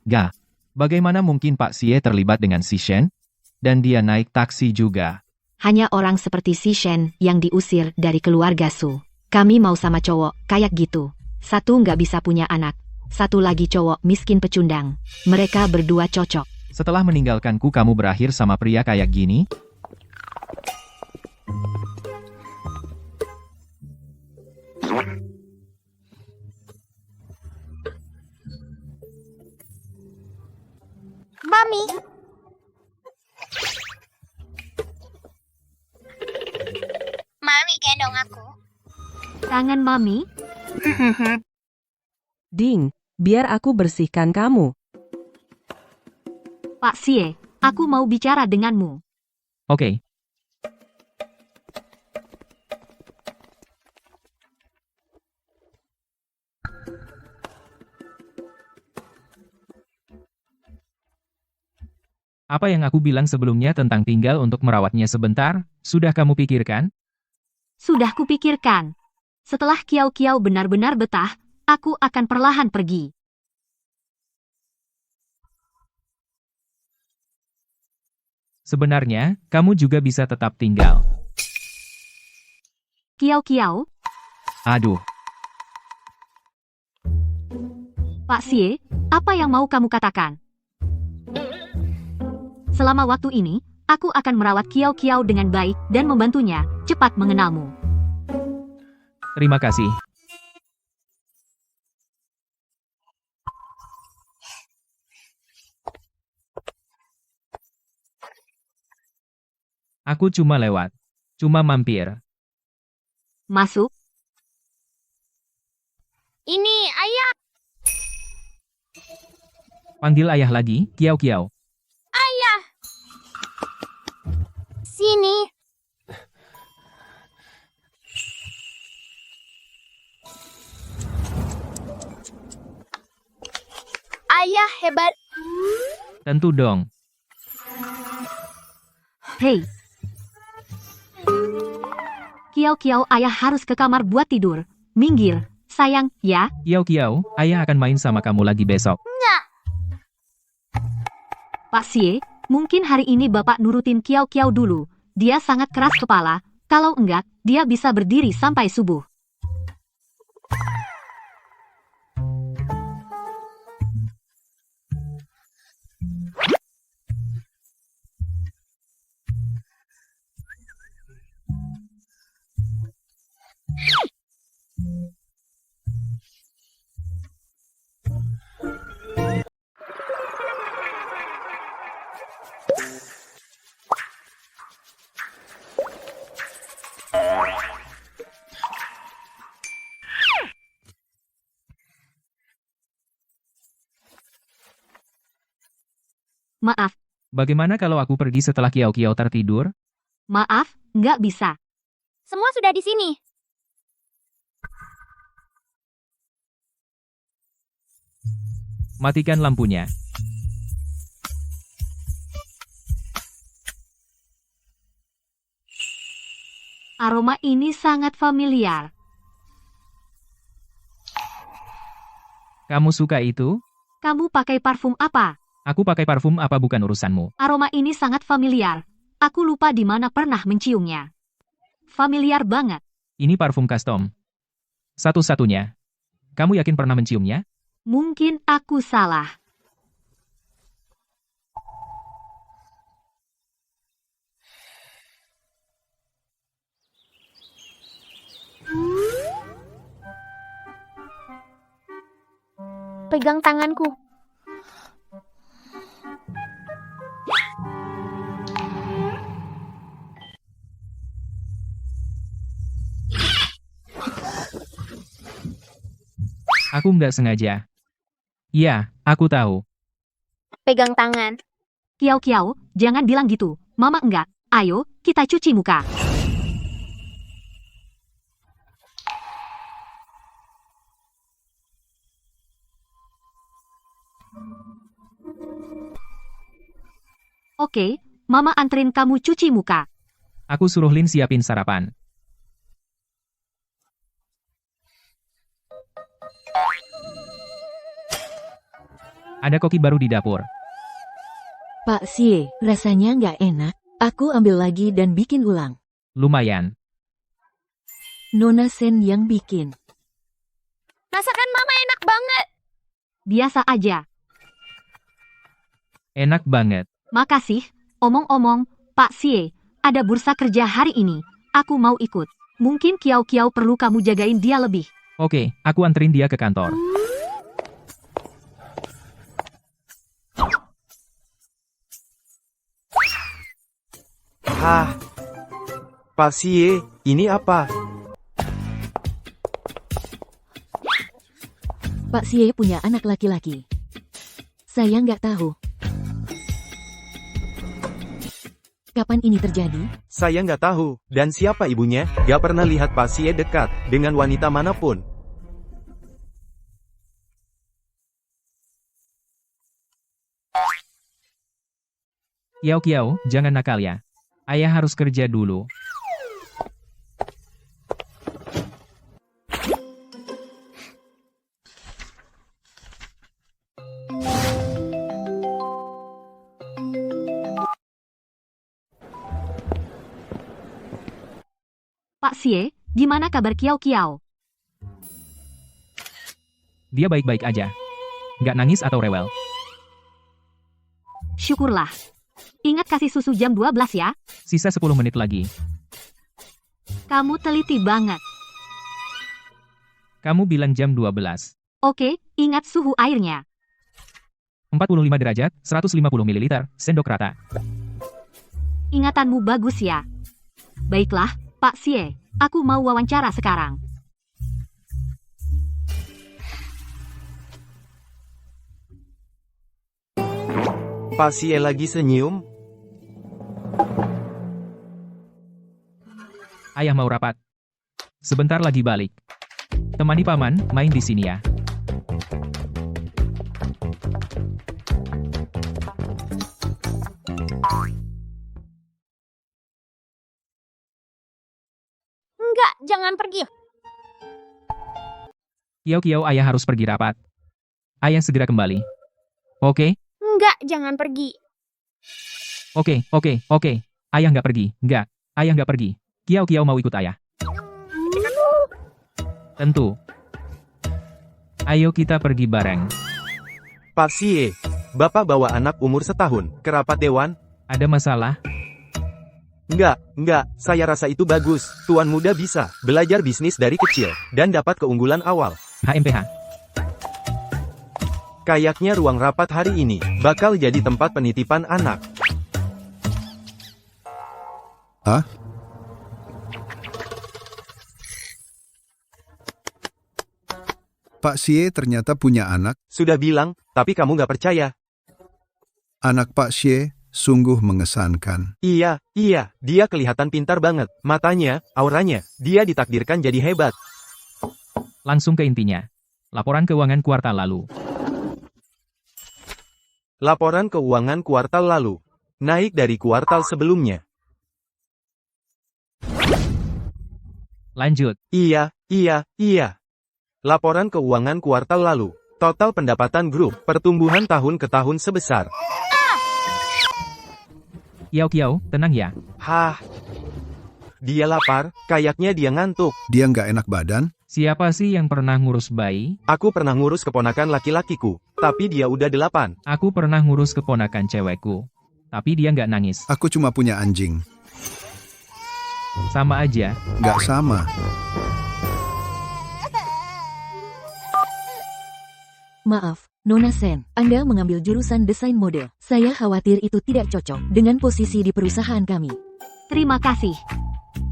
Gah, bagaimana mungkin Pak Xie terlibat dengan si Shen? Dan dia naik taksi juga. Hanya orang seperti si Shen yang diusir dari keluarga Su. Kami mau sama cowok kayak gitu. Satu nggak bisa punya anak. Satu lagi cowok miskin pecundang. Mereka berdua cocok. Setelah meninggalkanku kamu berakhir sama pria kayak gini? Mami. Mami gendong aku. Tangan Mami? Ding, biar aku bersihkan kamu. Pak Xie, aku mau bicara denganmu. Oke. Apa yang aku bilang sebelumnya tentang tinggal untuk merawatnya sebentar, sudah kamu pikirkan? Sudah kupikirkan. Setelah Kiao Kiao benar-benar betah, aku akan perlahan pergi. Sebenarnya, kamu juga bisa tetap tinggal. Kiao Kiao, Aduh, Pak Xie, apa yang mau kamu katakan? Selama waktu ini, aku akan merawat Kiao Kiao dengan baik dan membantunya cepat mengenalmu. Terima kasih. Aku cuma lewat. Cuma mampir. Masuk. Ini ayah. Panggil ayah lagi, Kiao Kiao. Ayah. Sini. Ayah hebat. Tentu dong. Hei. Kiao Kiao, ayah harus ke kamar buat tidur. Minggir, sayang, ya. Kiao Kiao, ayah akan main sama kamu lagi besok. Pak Xie, mungkin hari ini Bapak nurutin Kiao Kiao dulu. Dia sangat keras kepala. Kalau enggak, dia bisa berdiri sampai subuh. Maaf, Bagaimana kalau aku pergi setelah Kiao Kiao tertidur? maaf, nggak bisa. Semua sudah di sini. Matikan lampunya. Aroma ini sangat familiar. Kamu suka itu? Kamu pakai parfum apa? Aku pakai parfum apa bukan urusanmu. Aroma ini sangat familiar. Aku lupa di mana pernah menciumnya. Familiar banget. Ini parfum custom. Satu-satunya. Kamu yakin pernah menciumnya? Mungkin aku salah. Pegang tanganku. Aku nggak sengaja. Iya, aku tahu. Pegang tangan. Kiao Kiao, jangan bilang gitu. Mama enggak. Ayo, kita cuci muka. Oke, Mama anterin kamu cuci muka. Aku suruh Lin siapin sarapan. Ada koki baru di dapur. Pak Xie, rasanya nggak enak. Aku ambil lagi dan bikin ulang. Lumayan. Nona Sen yang bikin. Masakan Mama enak banget. Biasa aja. Enak banget. Makasih. Omong-omong, Pak Xie, ada bursa kerja hari ini. Aku mau ikut. Mungkin Kiao Kiao perlu kamu jagain dia lebih. Oke, aku anterin dia ke kantor. Hah? Pak Xie, ini apa? Pak Xie punya anak laki-laki. Saya nggak tahu. Kapan ini terjadi? Saya nggak tahu. Dan siapa ibunya? Gak pernah lihat Pak Xie dekat dengan wanita manapun. Kiao Kiao, jangan nakal ya. Ayah harus kerja dulu. Pak Xie, gimana kabar Kiao Kiao? Dia baik-baik aja. Nggak nangis atau rewel. Syukurlah. Ingat kasih susu jam 12 ya. Sisa 10 menit lagi. Kamu teliti banget. Kamu bilang jam 12. Oke, ingat suhu airnya. 45 derajat, 150 ml, sendok rata. Ingatanmu bagus ya. Baiklah, Pak Xie, aku mau wawancara sekarang. Pak Xie lagi senyum? Ayah mau rapat. Sebentar lagi balik. Temani paman, main di sini ya. Enggak, jangan pergi. Kiao Kiao, ayah harus pergi rapat. Ayah segera kembali. Oke? Enggak, jangan pergi. Oke. Ayah nggak pergi. Nggak. Ayah nggak pergi. Kiao Kiao mau ikut ayah. Tentu. Ayo kita pergi bareng. Pak Xie, Bapak bawa anak umur setahun ke rapat dewan? Ada masalah? Enggak, saya rasa itu bagus. Tuan muda bisa belajar bisnis dari kecil dan dapat keunggulan awal. HMPH. Kayaknya ruang rapat hari ini bakal jadi tempat penitipan anak. Hah? Pak Xie ternyata punya anak. Sudah bilang, tapi kamu gak percaya. Anak Pak Xie sungguh mengesankan. Iya, dia kelihatan pintar banget. Matanya, auranya, dia ditakdirkan jadi hebat. Langsung ke intinya. Laporan keuangan kuartal lalu. Laporan keuangan kuartal lalu. Naik dari kuartal sebelumnya. Lanjut. Iya. Laporan keuangan kuartal lalu. Total pendapatan grup, pertumbuhan tahun ke tahun sebesar. Kiao, tenang ya. Hah. Dia lapar, kayaknya dia ngantuk. Dia nggak enak badan. Siapa sih yang pernah ngurus bayi? Aku pernah ngurus keponakan laki-lakiku, tapi dia udah 8. Aku pernah ngurus keponakan cewekku. Tapi dia nggak nangis. Aku cuma punya anjing. Sama aja. Nggak sama. Maaf, Nona Sen, Anda mengambil jurusan desain mode. Saya khawatir itu tidak cocok dengan posisi di perusahaan kami. Terima kasih.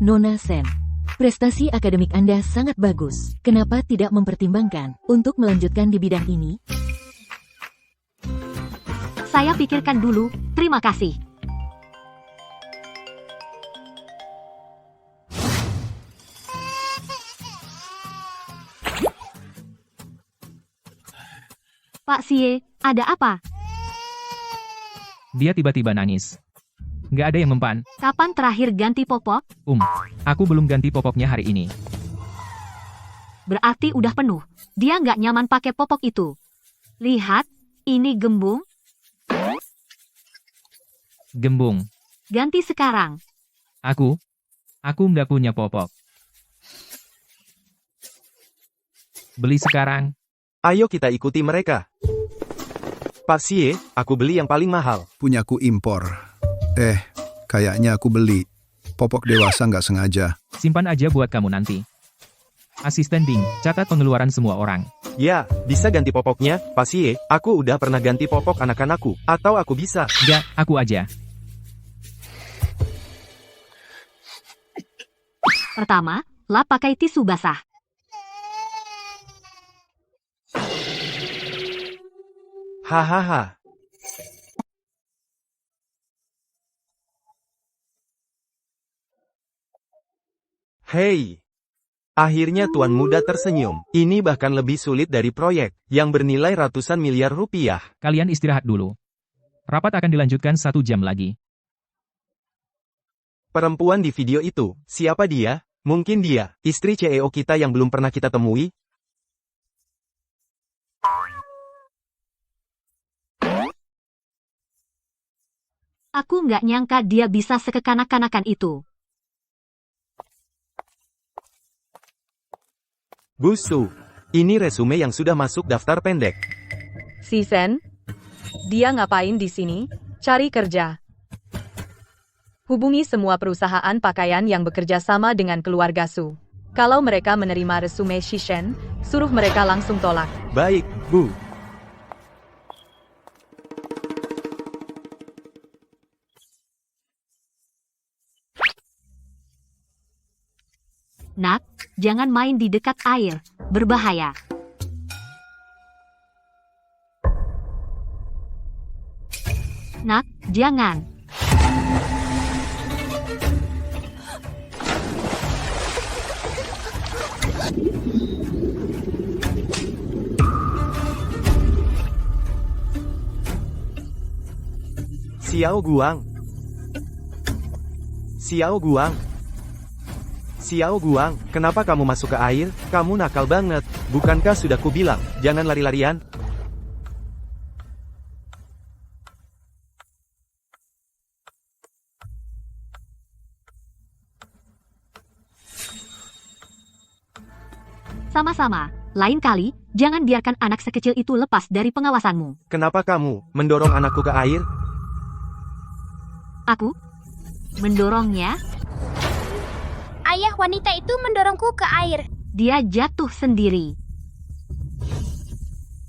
Nona Sen, prestasi akademik Anda sangat bagus. Kenapa tidak mempertimbangkan untuk melanjutkan di bidang ini? Saya pikirkan dulu, terima kasih. Pak Xie, ada apa? Dia tiba-tiba nangis. Nggak ada yang mempan. Kapan terakhir ganti popok? Aku belum ganti popoknya hari ini. Berarti udah penuh. Dia nggak nyaman pakai popok itu. Lihat, ini gembung. Gembung. Ganti sekarang. Aku nggak punya popok. Beli sekarang. Ayo kita ikuti mereka. Pak Xie, aku beli yang paling mahal. Punyaku impor. Kayaknya aku beli. Popok dewasa nggak sengaja. Simpan aja buat kamu nanti. Asisten Ding, catat pengeluaran semua orang. Ya, bisa ganti popoknya, Pak Xie. Aku udah pernah ganti popok anak-anakku. Atau aku bisa. Nggak, aku aja. Pertama, lap pakai tisu basah. Hahaha. Hei. Akhirnya Tuan Muda tersenyum. Ini bahkan lebih sulit dari proyek, yang bernilai ratusan miliar rupiah. Kalian istirahat dulu. Rapat akan dilanjutkan 1 jam lagi. Perempuan di video itu, siapa dia? Mungkin dia, istri CEO kita yang belum pernah kita temui? Aku nggak nyangka dia bisa sekekanak-kanakan itu. Busu, ini resume yang sudah masuk daftar pendek. Si Sen, dia ngapain di sini? Cari kerja. Hubungi semua perusahaan pakaian yang bekerja sama dengan keluarga Su. Kalau mereka menerima resume Shishen, suruh mereka langsung tolak. Baik, Bu. Nak, jangan main di dekat air. Berbahaya. Nak, jangan. Xiao Guang. Xiao Guang. Xiao Guang, kenapa kamu masuk ke air? Kamu nakal banget. Bukankah sudah kubilang, jangan lari-larian? Sama-sama. Lain kali, jangan biarkan anak sekecil itu lepas dari pengawasanmu. Kenapa kamu mendorong anakku ke air? Aku? Mendorongnya? Ayah wanita itu mendorongku ke air. Dia jatuh sendiri.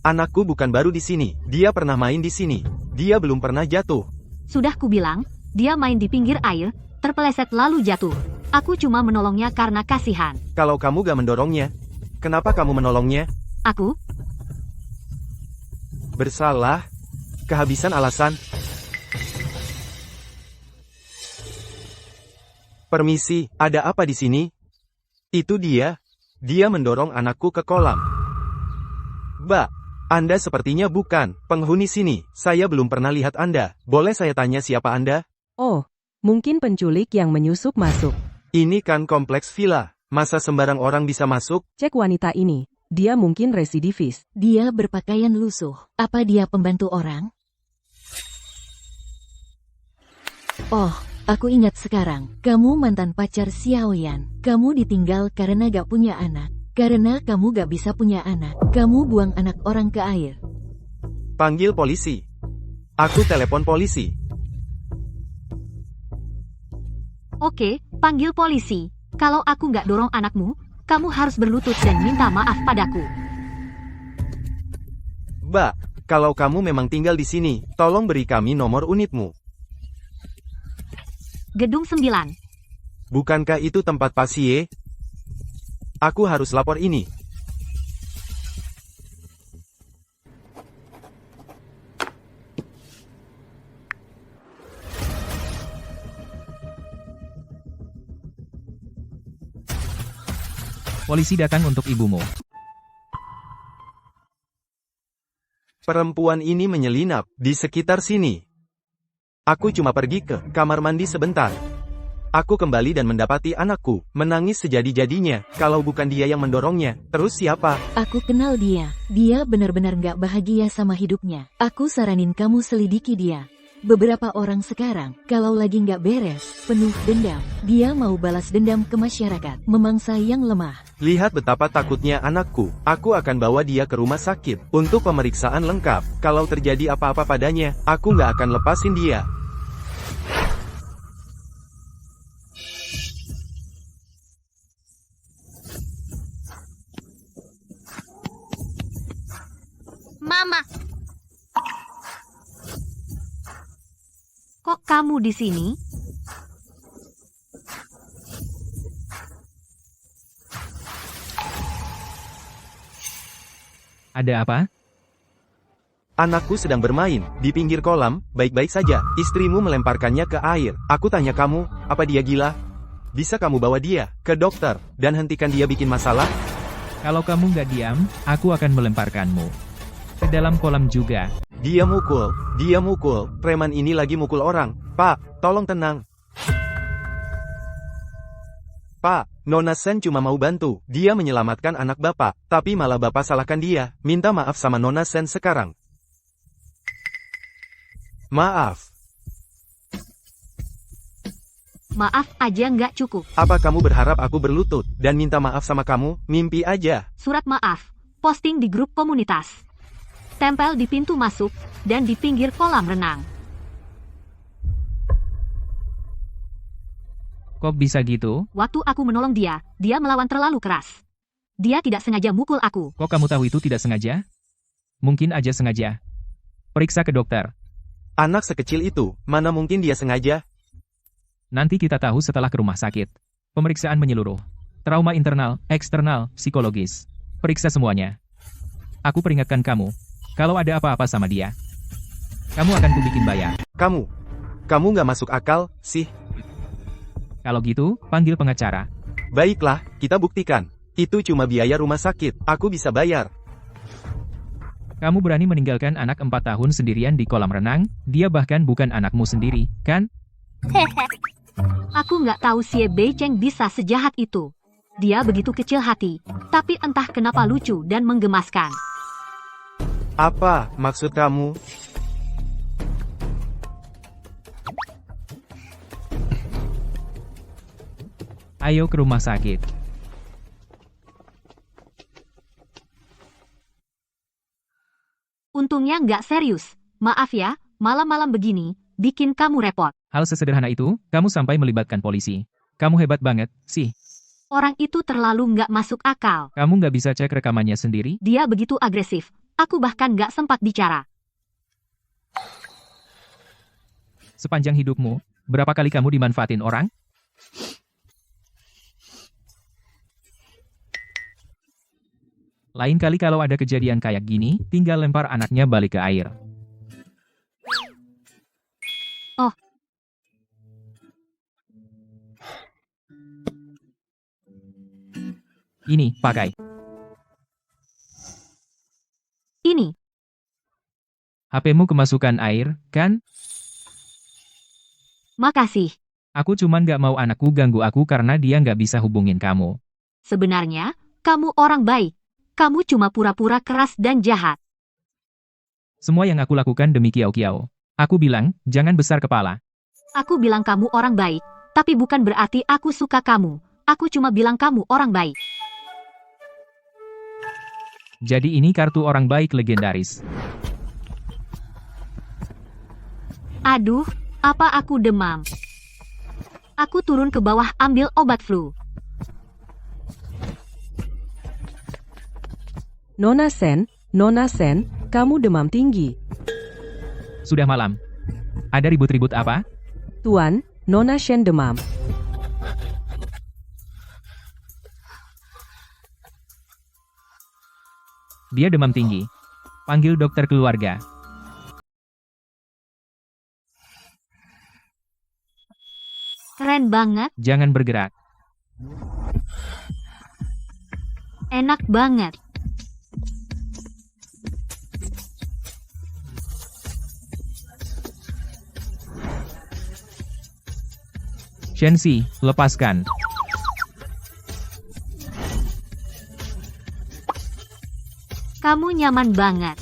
Anakku bukan baru di sini. Dia pernah main di sini. Dia belum pernah jatuh. Sudah kubilang, dia main di pinggir air, terpeleset lalu jatuh. Aku cuma menolongnya karena kasihan. Kalau kamu gak mendorongnya, kenapa kamu menolongnya? Aku? Bersalah? Kehabisan alasan? Permisi, ada apa di sini? Itu dia. Dia mendorong anakku ke kolam. Mbak, Anda sepertinya bukan penghuni sini. Saya belum pernah lihat Anda. Boleh saya tanya siapa Anda? Oh, mungkin penculik yang menyusup masuk. Ini kan kompleks villa. Masa sembarang orang bisa masuk? Cek wanita ini. Dia mungkin residivis. Dia berpakaian lusuh. Apa dia pembantu orang? Oh, aku ingat sekarang. Kamu mantan pacar Xiaoyan. Kamu ditinggal karena gak punya anak. Karena kamu gak bisa punya anak. Kamu buang anak orang ke air. Panggil polisi. Aku telepon polisi. Oke, panggil polisi. Kalau aku nggak dorong anakmu, kamu harus berlutut dan minta maaf padaku. Mbak, kalau kamu memang tinggal di sini, tolong beri kami nomor unitmu. Gedung 9. Bukankah itu tempat pasie? Aku harus lapor ini. Polisi datang untuk ibumu. Perempuan ini menyelinap di sekitar sini. Aku cuma pergi ke kamar mandi sebentar. Aku kembali dan mendapati anakku menangis sejadi-jadinya. Kalau bukan dia yang mendorongnya, terus siapa? Aku kenal dia. Dia benar-benar gak bahagia sama hidupnya. Aku saranin kamu selidiki dia. Beberapa orang sekarang, kalau lagi nggak beres, penuh dendam. Dia mau balas dendam ke masyarakat, memangsa yang lemah. Lihat betapa takutnya anakku. Aku akan bawa dia ke rumah sakit untuk pemeriksaan lengkap. Kalau terjadi apa-apa padanya, aku nggak akan lepasin dia. Mama, Kok kamu di sini? Ada apa? Anakku sedang bermain di pinggir kolam, baik-baik saja. Istrimu melemparkannya ke air. Aku tanya kamu, apa dia gila? Bisa kamu bawa dia ke dokter dan hentikan dia bikin masalah? Kalau kamu nggak diam, aku akan melemparkanmu ke dalam kolam juga. Dia mukul, preman ini lagi mukul orang. Pak, tolong tenang. Pak, Nona Sen cuma mau bantu. Dia menyelamatkan anak Bapak, tapi malah Bapak salahkan dia. Minta maaf sama Nona Sen sekarang. Maaf. Maaf aja nggak cukup. Apa kamu berharap aku berlutut dan minta maaf sama kamu? Mimpi aja. Surat maaf. Posting di grup komunitas. Tempel di pintu masuk, dan di pinggir kolam renang. Kok bisa gitu? Waktu aku menolong dia, dia melawan terlalu keras. Dia tidak sengaja mukul aku. Kok kamu tahu itu tidak sengaja? Mungkin aja sengaja. Periksa ke dokter. Anak sekecil itu, mana mungkin dia sengaja? Nanti kita tahu setelah ke rumah sakit. Pemeriksaan menyeluruh. Trauma internal, eksternal, psikologis. Periksa semuanya. Aku peringatkan kamu. Kalau ada apa-apa sama dia, kamu akan kubikin bayar. Kamu nggak masuk akal, sih. Kalau gitu, panggil pengacara. Baiklah, kita buktikan. Itu cuma biaya rumah sakit, aku bisa bayar. Kamu berani meninggalkan anak 4 tahun sendirian di kolam renang, dia bahkan bukan anakmu sendiri, kan? Aku nggak tahu si Bei Cheng bisa sejahat itu. Dia begitu kecil hati, tapi entah kenapa lucu dan menggemaskan. Apa maksud kamu? Ayo ke rumah sakit. Untungnya nggak serius. Maaf ya, malam-malam begini, bikin kamu repot. Hal sesederhana itu, kamu sampai melibatkan polisi. Kamu hebat banget, sih. Orang itu terlalu nggak masuk akal. Kamu nggak bisa cek rekamannya sendiri? Dia begitu agresif. Aku bahkan nggak sempat bicara. Sepanjang hidupmu, berapa kali kamu dimanfaatin orang? Lain kali kalau ada kejadian kayak gini, tinggal lempar anaknya balik ke air. Oh. Ini, pakai. Ini. HP-mu kemasukan air, kan? Makasih. Aku cuman gak mau anakku ganggu aku karena dia gak bisa hubungin kamu. Sebenarnya, kamu orang baik. Kamu cuma pura-pura keras dan jahat. Semua yang aku lakukan demi Kiao Kiao. Aku bilang, jangan besar kepala. Aku bilang kamu orang baik, tapi bukan berarti aku suka kamu. Aku cuma bilang kamu orang baik. Jadi ini kartu orang baik legendaris. Aduh, apa aku demam? Aku turun ke bawah ambil obat flu. Nona Sen, kamu demam tinggi. Sudah malam. Ada ribut-ribut apa? Tuan, Nona Shen demam. Dia demam tinggi. Panggil dokter keluarga. Keren banget, Jangan bergerak. enak banget. Shenxi, lepaskan. Kamu nyaman banget.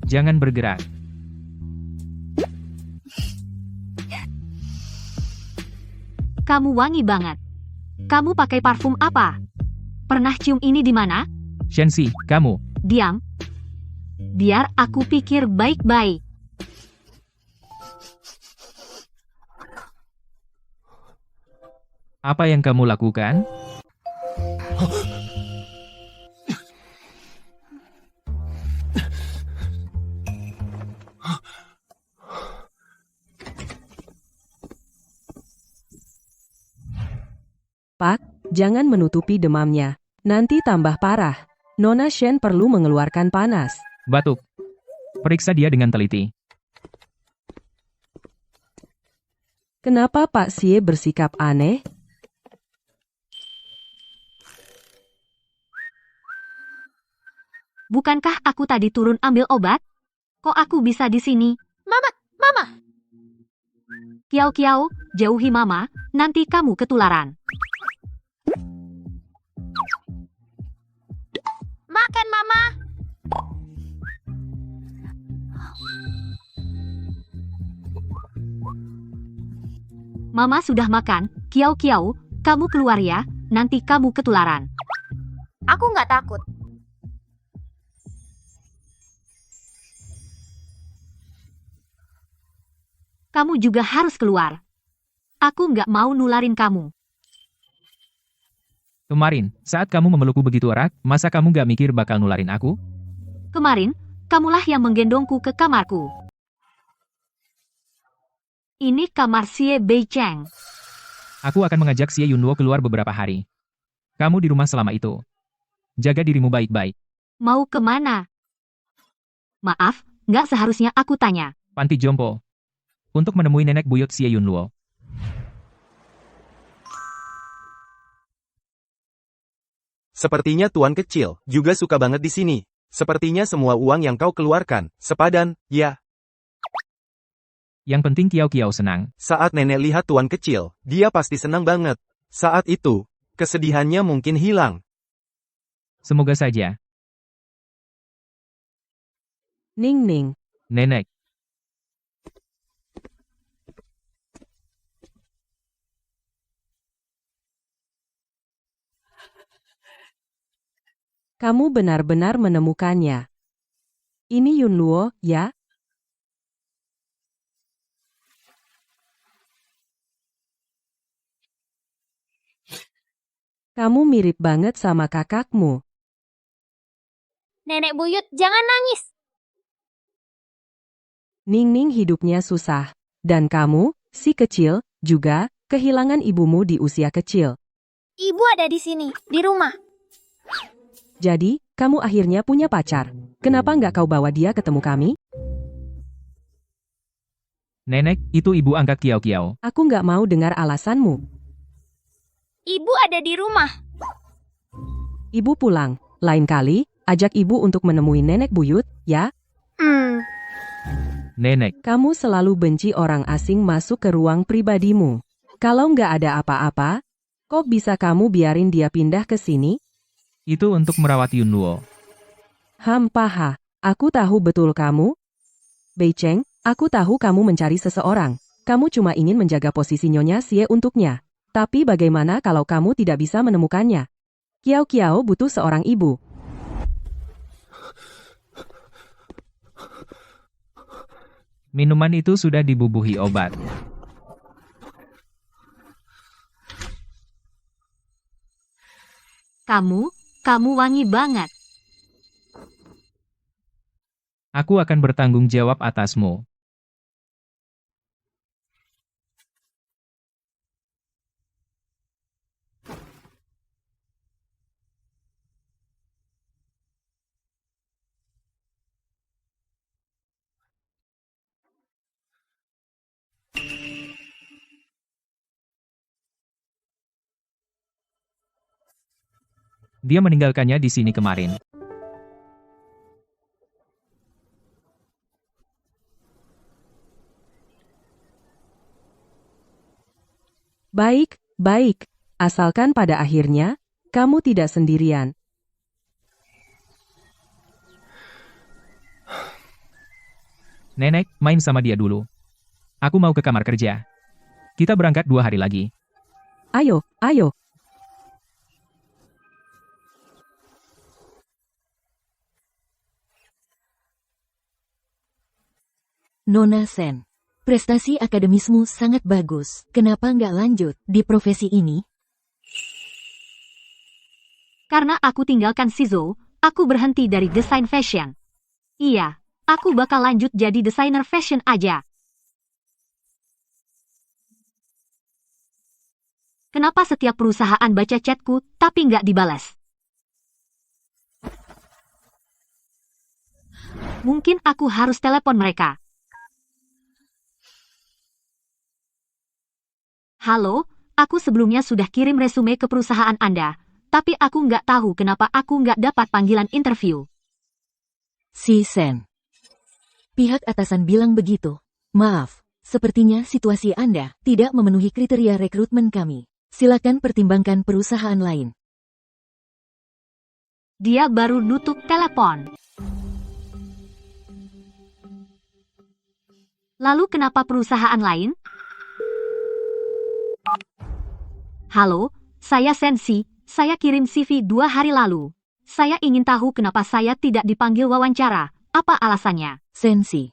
Jangan bergerak. Kamu wangi banget. Kamu pakai parfum apa? Pernah cium ini di mana? Shenxi, kamu. Diam. Biar aku pikir baik-baik. Apa yang kamu lakukan? Pak, jangan menutupi demamnya. Nanti tambah parah. Nona Shen perlu mengeluarkan panas. Batuk. Periksa dia dengan teliti. Kenapa Pak Xie bersikap aneh? Bukankah aku tadi turun ambil obat? Kok aku bisa di sini? Mama, Kiao, jauhi mama, nanti kamu ketularan. makan mama. Mama sudah makan, Kiao, kamu keluar ya, nanti kamu ketularan. Aku nggak takut. Kamu juga harus keluar. Aku nggak mau nularin kamu. Kemarin, saat kamu memelukku begitu erat, masa kamu gak mikir bakal nularin aku? Kemarin, kamulah yang menggendongku ke kamarku. Ini kamar Xie Beicheng. Aku akan mengajak Xie Yunluo keluar beberapa hari. Kamu di rumah selama itu. Jaga dirimu baik-baik. Mau kemana? Maaf, nggak seharusnya aku tanya. Panti jompo. Untuk menemui nenek buyut Xie Yunluo. Sepertinya tuan kecil juga suka banget di sini. Sepertinya semua uang yang kau keluarkan, sepadan, ya. Yang penting Kiao senang. Saat nenek lihat tuan kecil, dia pasti senang banget. Saat itu, kesedihannya mungkin hilang. Semoga saja. Ning. Nenek. Kamu benar-benar menemukannya. Ini Yunluo, ya? Kamu mirip banget sama kakakmu. Nenek buyut, jangan nangis. Ning hidupnya susah. Dan kamu, si kecil, juga kehilangan ibumu di usia kecil. Ibu ada di sini, di rumah. Jadi, kamu akhirnya punya pacar. Kenapa nggak kau bawa dia ketemu kami? Nenek, itu ibu angkat Kiao Kiao. Aku nggak mau dengar alasanmu. Ibu ada di rumah. Ibu pulang. Lain kali, ajak ibu untuk menemui nenek buyut, ya? Nenek, Kamu selalu benci orang asing masuk ke ruang pribadimu. Kalau nggak ada apa-apa, kok bisa kamu biarin dia pindah ke sini? itu untuk merawat Yunluo. Paha. Aku tahu betul kamu. Beicheng, aku tahu kamu mencari seseorang. Kamu cuma ingin menjaga posisi Nyonya Xie untuknya. Tapi bagaimana kalau kamu tidak bisa menemukannya? Kiao Kiao butuh seorang ibu. Minuman itu sudah dibubuhi obat. Kamu wangi banget. Aku akan bertanggung jawab atasmu. Dia meninggalkannya di sini kemarin. Baik, baik. Asalkan pada akhirnya, kamu tidak sendirian. Nenek, main sama dia dulu. Aku mau ke kamar kerja. Kita berangkat 2 hari lagi. Ayo, ayo. Nona Sen, prestasi akademismu sangat bagus. Kenapa nggak lanjut di profesi ini? Karena aku tinggalkan Shizou, aku berhenti dari desain fashion. Iya, aku bakal lanjut jadi desainer fashion aja. Kenapa setiap perusahaan baca chatku tapi nggak dibalas? Mungkin aku harus telepon mereka. Halo, aku sebelumnya sudah kirim resume ke perusahaan Anda, tapi aku nggak tahu kenapa aku nggak dapat panggilan interview. Si Sen. Pihak atasan bilang begitu. Maaf, sepertinya situasi Anda tidak memenuhi kriteria rekrutmen kami. Silakan pertimbangkan perusahaan lain. Dia baru nutup telepon. Lalu kenapa perusahaan lain? Halo, saya Sensi, saya kirim CV 2 hari lalu. Saya ingin tahu kenapa saya tidak dipanggil wawancara, apa alasannya? Sensi.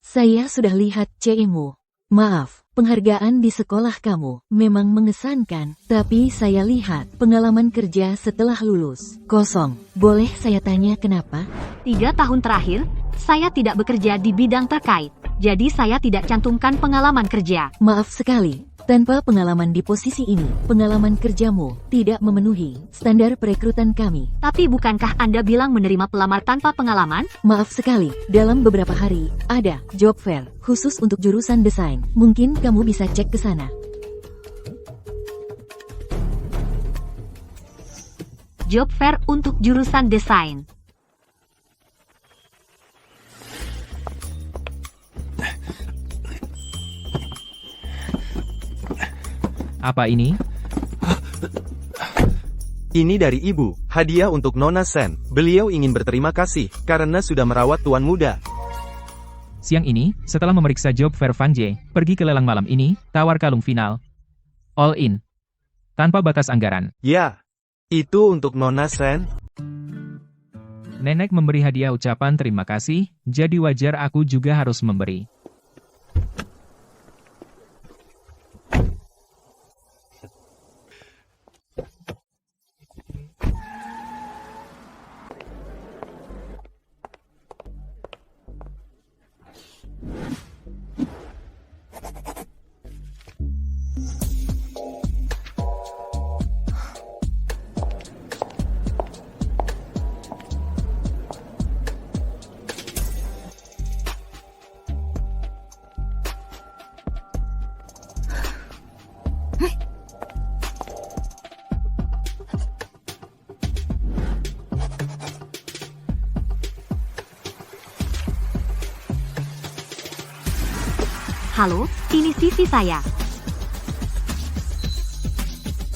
Saya sudah lihat CE-mu. Maaf, penghargaan di sekolah kamu memang mengesankan, tapi saya lihat pengalaman kerja setelah lulus kosong. Boleh saya tanya kenapa? 3 tahun terakhir, saya tidak bekerja di bidang terkait, jadi saya tidak cantumkan pengalaman kerja. Maaf sekali, tanpa pengalaman di posisi ini, pengalaman kerjamu tidak memenuhi standar perekrutan kami. Tapi bukankah Anda bilang menerima pelamar tanpa pengalaman? Maaf sekali, dalam beberapa hari, ada job fair khusus untuk jurusan desain. Mungkin kamu bisa cek ke sana. Job fair untuk jurusan desain. Apa ini? Ini dari ibu, hadiah untuk Nona Sen. Beliau ingin berterima kasih, karena sudah merawat tuan muda. Siang ini, setelah memeriksa job fair Van J, pergi ke lelang malam ini, tawar kalung final. All in. Tanpa batas anggaran. Ya, itu untuk Nona Sen. Nenek memberi hadiah ucapan terima kasih, jadi wajar aku juga harus memberi. Halo, ini CV saya.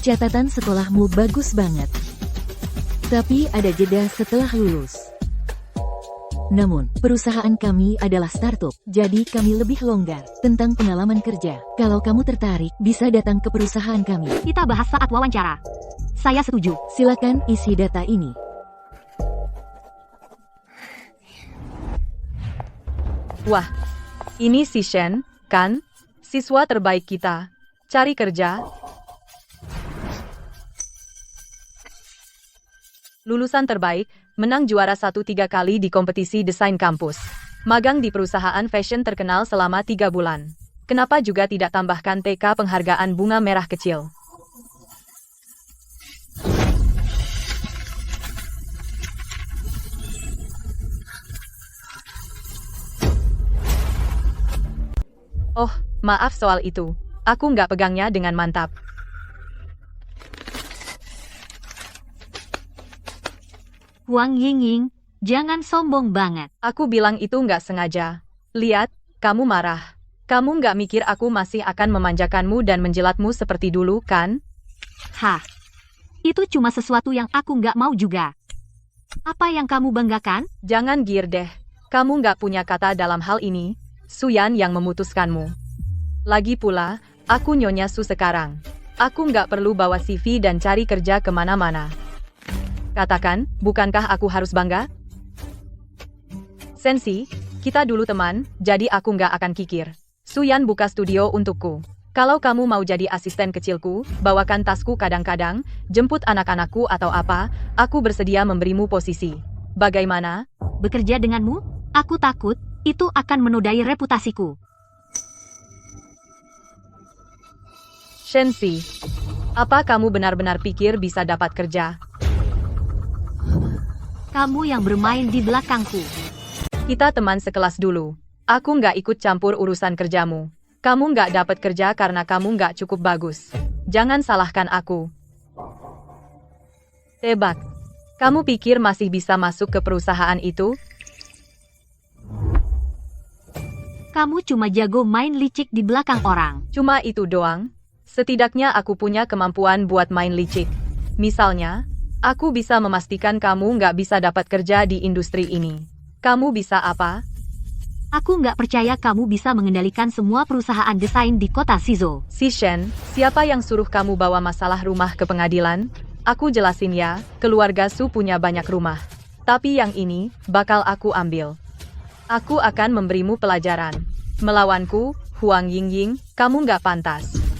Catatan sekolahmu bagus banget. Tapi ada jeda setelah lulus. Namun, perusahaan kami adalah startup, jadi kami lebih longgar tentang pengalaman kerja. Kalau kamu tertarik, bisa datang ke perusahaan kami. Kita bahas saat wawancara. Saya setuju. Silakan isi data ini. Wah, ini si Shen, kan? Siswa terbaik kita. Cari kerja. Lulusan terbaik, menang juara 1 3 kali di kompetisi desain kampus. Magang di perusahaan fashion terkenal selama 3 bulan. Kenapa juga tidak tambahkan TK penghargaan bunga merah kecil? Oh, maaf soal itu. Aku nggak pegangnya dengan mantap. Huang Yingying, jangan sombong banget. Aku bilang itu nggak sengaja. Lihat, kamu marah. Kamu nggak mikir aku masih akan memanjakanmu dan menjilatmu seperti dulu, kan? Hah, itu cuma sesuatu yang aku nggak mau juga. Apa yang kamu banggakan? Jangan giir deh. Kamu nggak punya kata dalam hal ini. Suyan yang memutuskanmu. Lagi pula, aku Nyonya Su sekarang. Aku nggak perlu bawa CV dan cari kerja kemana-mana. Katakan, bukankah aku harus bangga? Sensi, kita dulu teman, jadi aku nggak akan kikir. Suyan buka studio untukku. Kalau kamu mau jadi asisten kecilku, bawakan tasku kadang-kadang, jemput anak-anakku atau apa, aku bersedia memberimu posisi. Bagaimana? Bekerja denganmu? Aku takut, itu akan menodai reputasiku. Shensi, apa kamu benar-benar pikir bisa dapat kerja? Kamu yang bermain di belakangku. Kita teman sekelas dulu. Aku nggak ikut campur urusan kerjamu. Kamu nggak dapat kerja karena kamu nggak cukup bagus. Jangan salahkan aku. Tebak. Kamu pikir masih bisa masuk ke perusahaan itu? Kamu cuma jago main licik di belakang orang. Cuma itu doang. Setidaknya aku punya kemampuan buat main licik. Misalnya, aku bisa memastikan kamu nggak bisa dapat kerja di industri ini. Kamu bisa apa? Aku nggak percaya kamu bisa mengendalikan semua perusahaan desain di kota Shizuo. Si Shen, siapa yang suruh kamu bawa masalah rumah ke pengadilan? Aku jelasin ya, keluarga Su punya banyak rumah. Tapi yang ini, bakal aku ambil. Aku akan memberimu pelajaran. Melawanku, Huang Yingying, kamu nggak pantas.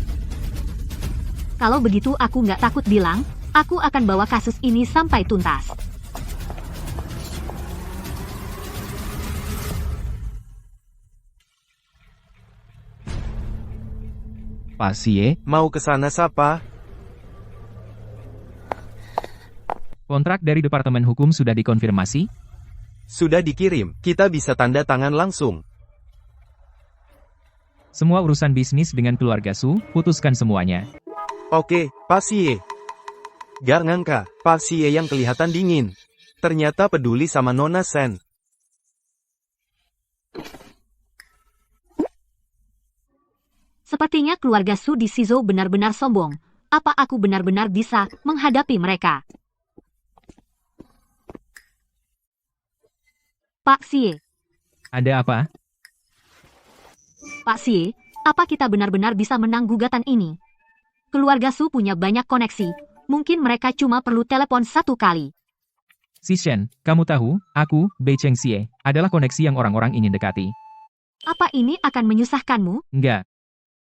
Kalau begitu aku nggak takut bilang, aku akan bawa kasus ini sampai tuntas. Pak Xie, Mau ke sana siapa? Kontrak dari Departemen Hukum sudah dikonfirmasi? Sudah dikirim, kita bisa tanda tangan langsung. Semua urusan bisnis dengan keluarga Su, putuskan semuanya. Oke, Pak Xie. Gak ngangka, Pak Xie yang kelihatan dingin. Ternyata peduli sama Nona Sen. Sepertinya keluarga Su di Shizuo benar-benar sombong. Apa aku benar-benar bisa menghadapi mereka? Pak Xie. Ada apa? Pak Xie, apa kita benar-benar bisa menang gugatan ini? Keluarga Su punya banyak koneksi. Mungkin mereka cuma perlu telepon 1 kali. Si Shen, kamu tahu, aku, Bei Cheng Xie, adalah koneksi yang orang-orang ingin dekati. Apa ini akan menyusahkanmu? Enggak.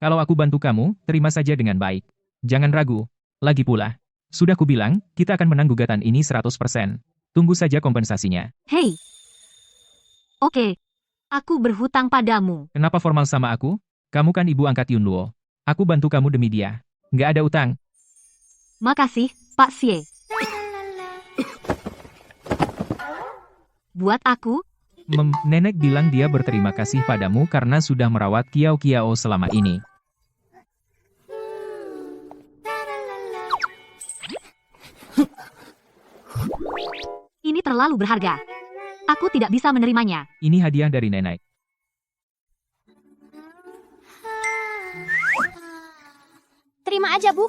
Kalau aku bantu kamu, terima saja dengan baik. Jangan ragu. Lagi pula, sudah kubilang, kita akan menang gugatan ini 100%. Tunggu saja kompensasinya. Hei. Oke. Aku berhutang padamu. Kenapa formal sama aku? Kamu kan ibu angkat Yunluo. Aku bantu kamu demi dia. Nggak ada utang. Makasih, Pak Xie. Buat aku, Nenek bilang dia berterima kasih padamu karena sudah merawat Kiao Kiao selama ini. ini terlalu berharga. Aku tidak bisa menerimanya. Ini hadiah dari nenek. terima aja, Bu.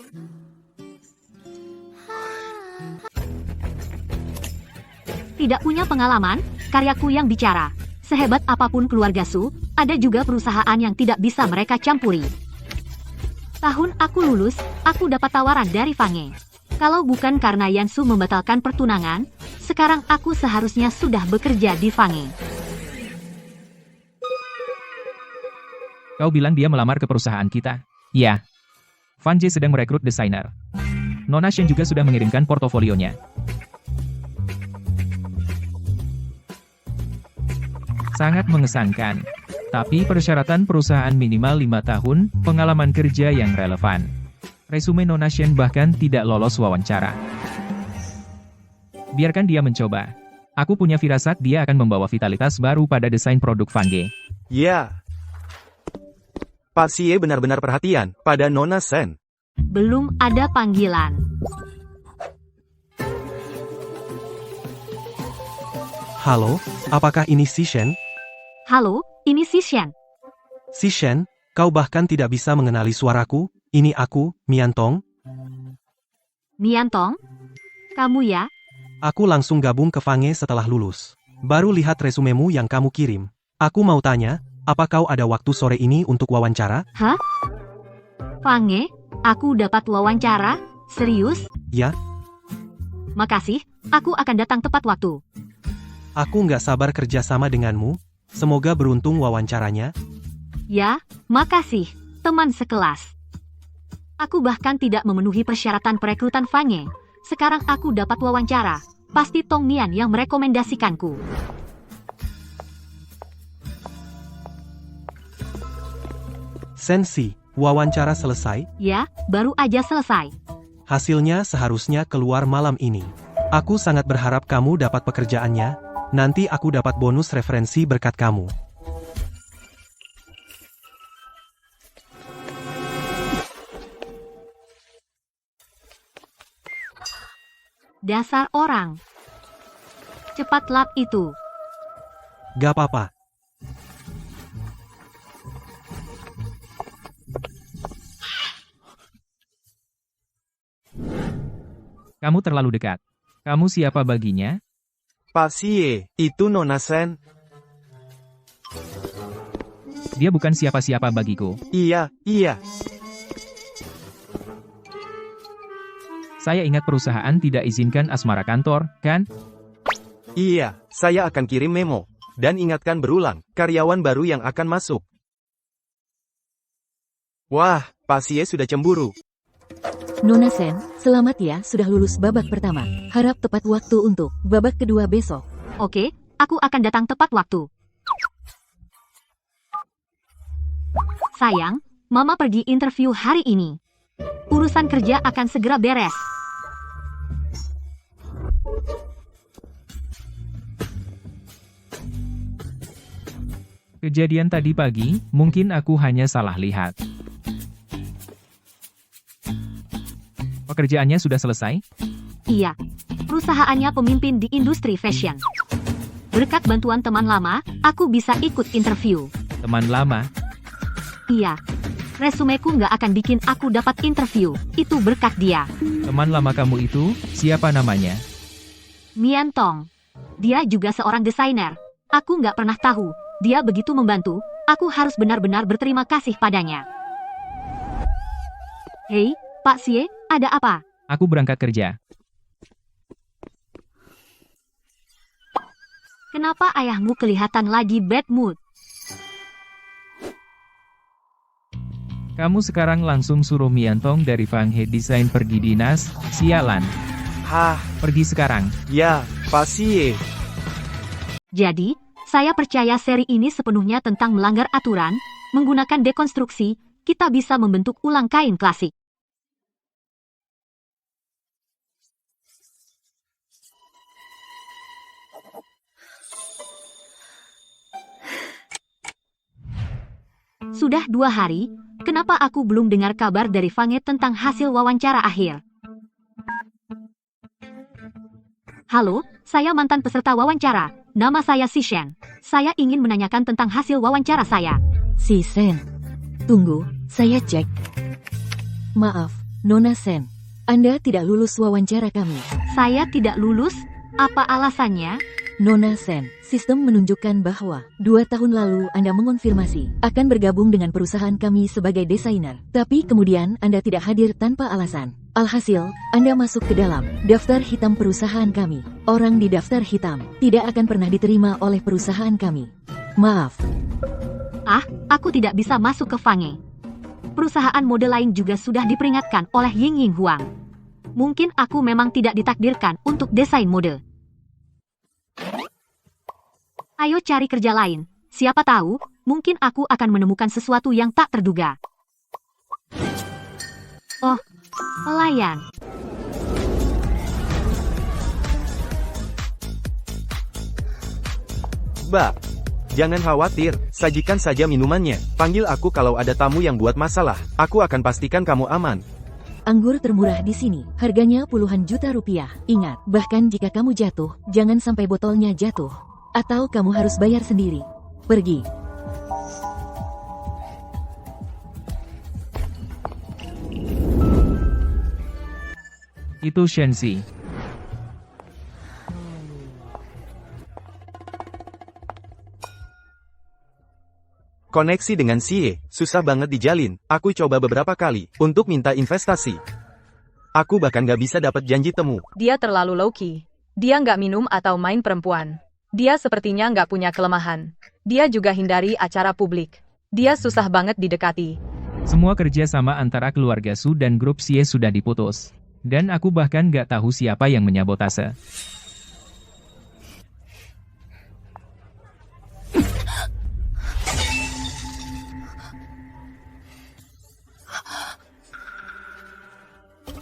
Tidak punya pengalaman, karyaku yang bicara. Sehebat apapun keluarga Su, ada juga perusahaan yang tidak bisa mereka campuri. Tahun aku lulus, aku dapat tawaran dari Fange. Kalau bukan karena Yansu membatalkan pertunangan, sekarang aku seharusnya sudah bekerja di Fange. Kau bilang dia melamar ke perusahaan kita? Ya. Fan J sedang merekrut desainer. Nona Shen juga sudah mengirimkan portofolionya. Sangat mengesankan. Tapi persyaratan perusahaan minimal 5 tahun, pengalaman kerja yang relevan. Resume Nona Shen bahkan tidak lolos wawancara. Biarkan dia mencoba. Aku punya firasat dia akan membawa vitalitas baru pada desain produk Fange. Ya. Pak Xie benar-benar perhatian pada Nona Shen. Belum ada panggilan. Halo, apakah ini Si Shen? Halo, ini Si Shen. Si Shen, kau bahkan tidak bisa mengenali suaraku. Ini aku, Miantong. Miantong? Kamu ya? Aku langsung gabung ke Fange setelah lulus. Baru lihat resumemu yang kamu kirim. Aku mau tanya, apa kau ada waktu sore ini untuk wawancara? Hah? Fange? Aku dapat wawancara? Serius? Ya, Makasih, aku akan datang tepat waktu. aku nggak sabar kerja sama denganmu. Semoga beruntung wawancaranya. Ya, makasih, teman sekelas. Aku bahkan tidak memenuhi persyaratan perekrutan Fange. Sekarang aku dapat wawancara. Pasti Tong Mian yang merekomendasikanku. Sensi, wawancara selesai. Ya, baru aja selesai. Hasilnya seharusnya keluar malam ini. Aku sangat berharap kamu dapat pekerjaannya. Nanti aku dapat bonus referensi berkat kamu. Dasar orang. Cepat lap itu. Gak apa-apa. Kamu terlalu dekat. Kamu siapa baginya? Pak Xie, itu Nona Shen. Dia bukan siapa-siapa bagiku. Iya. Saya ingat perusahaan tidak izinkan asmara kantor, kan? Iya, saya akan kirim memo. Dan ingatkan berulang, karyawan baru yang akan masuk. Wah, Pak Xie sudah cemburu. Nona Shen, selamat ya sudah lulus babak pertama. Harap tepat waktu untuk babak kedua besok. Oke, aku akan datang tepat waktu. Sayang, Mama pergi interview hari ini. Urusan kerja akan segera beres. Kejadian tadi pagi, mungkin aku hanya salah lihat. Pekerjaannya sudah selesai? Iya, perusahaannya pemimpin di industri fashion. Berkat bantuan teman lama, aku bisa ikut interview. Teman lama? Iya, resumeku nggak akan bikin aku dapat interview. Itu berkat dia. Teman lama kamu itu, siapa namanya? Miantong. Dia juga seorang desainer. Aku nggak pernah tahu, dia begitu membantu, aku harus benar-benar berterima kasih padanya. Hei, Pak Xie, ada apa? Aku berangkat kerja. Kenapa ayahmu kelihatan lagi bad mood? Kamu sekarang langsung suruh Miantong dari Fange Design pergi dinas, sialan. Hah, Pergi sekarang. ya, Pak Xie. Jadi, saya percaya seri ini sepenuhnya tentang melanggar aturan, menggunakan dekonstruksi, kita bisa membentuk ulang kain klasik. Sudah 2 hari, kenapa aku belum dengar kabar dari Fange tentang hasil wawancara akhir? Halo, saya mantan peserta wawancara. Nama saya Si Shen. Saya ingin menanyakan tentang hasil wawancara saya. Si Shen. Tunggu, saya cek. Maaf, Nona Sen. Anda tidak lulus wawancara kami. Saya tidak lulus? Apa alasannya? Nona Sen, sistem menunjukkan bahwa 2 tahun lalu Anda mengonfirmasi akan bergabung dengan perusahaan kami sebagai desainer. Tapi kemudian Anda tidak hadir tanpa alasan. Alhasil, Anda masuk ke dalam daftar hitam perusahaan kami. Orang di daftar hitam tidak akan pernah diterima oleh perusahaan kami. Maaf. Aku tidak bisa masuk ke Fange. Perusahaan mode lain juga sudah diperingatkan oleh Ying Huang. Mungkin aku memang tidak ditakdirkan untuk desain mode. Ayo cari kerja lain. Siapa tahu, mungkin aku akan menemukan sesuatu yang tak terduga. Oh, pelayan. Mbak, jangan khawatir, sajikan saja minumannya. Panggil aku kalau ada tamu yang buat masalah. Aku akan pastikan kamu aman. Anggur termurah di sini, harganya puluhan juta rupiah. Ingat, bahkan jika kamu jatuh, jangan sampai botolnya jatuh. Atau kamu harus bayar sendiri. Pergi. Itu Shenxi. Koneksi dengan Xie, susah banget dijalin. Aku coba beberapa kali, untuk minta investasi. Aku bahkan gak bisa dapat janji temu. Dia terlalu low-key. Dia nggak minum atau main perempuan. Dia sepertinya nggak punya kelemahan. Dia juga hindari acara publik. Dia susah banget didekati. Semua kerja sama antara keluarga Su dan grup Xie sudah diputus. Dan aku bahkan nggak tahu siapa yang menyabotase.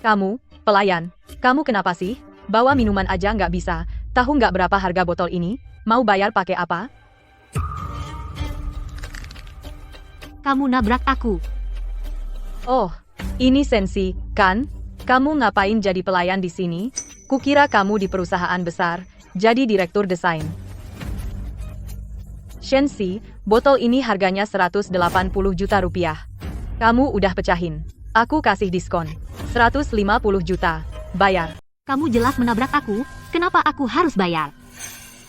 Kamu, pelayan, kamu kenapa sih? Bawa minuman aja nggak bisa. Tahu nggak berapa harga botol ini? Mau bayar pakai apa? Kamu nabrak aku. Oh, ini Sensi, kan? Kamu ngapain jadi pelayan di sini? Kukira kamu di perusahaan besar, jadi direktur desain. Shenxi, botol ini harganya 180 juta rupiah. Kamu udah pecahin. Aku kasih diskon. 150 juta. Bayar. Kamu jelas menabrak aku, kenapa aku harus bayar?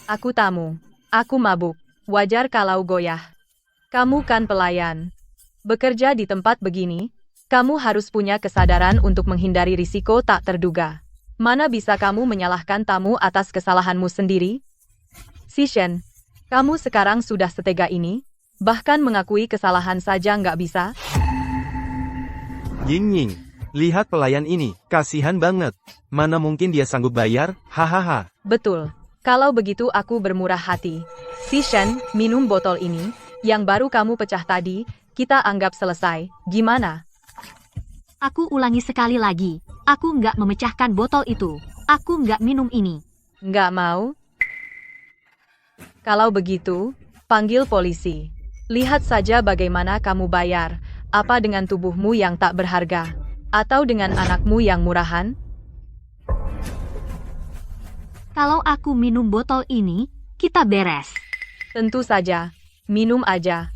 Aku tamu. Aku mabuk. Wajar kalau goyah. Kamu kan pelayan. Bekerja di tempat begini, kamu harus punya kesadaran untuk menghindari risiko tak terduga. Mana bisa kamu menyalahkan tamu atas kesalahanmu sendiri? Si Shen, kamu sekarang sudah setega ini? Bahkan mengakui kesalahan saja nggak bisa? Ying, lihat pelayan ini, kasihan banget. Mana mungkin dia sanggup bayar, hahaha. Betul. Kalau begitu aku bermurah hati. Si Shen, minum botol ini, yang baru kamu pecah tadi, kita anggap selesai. Gimana? Aku ulangi sekali lagi. Aku nggak memecahkan botol itu. Aku nggak minum ini. Nggak mau? Kalau begitu, panggil polisi. Lihat saja bagaimana kamu bayar. Apa dengan tubuhmu yang tak berharga? Atau dengan anakmu yang murahan? Kalau aku minum botol ini, kita beres. Tentu saja. Minum aja.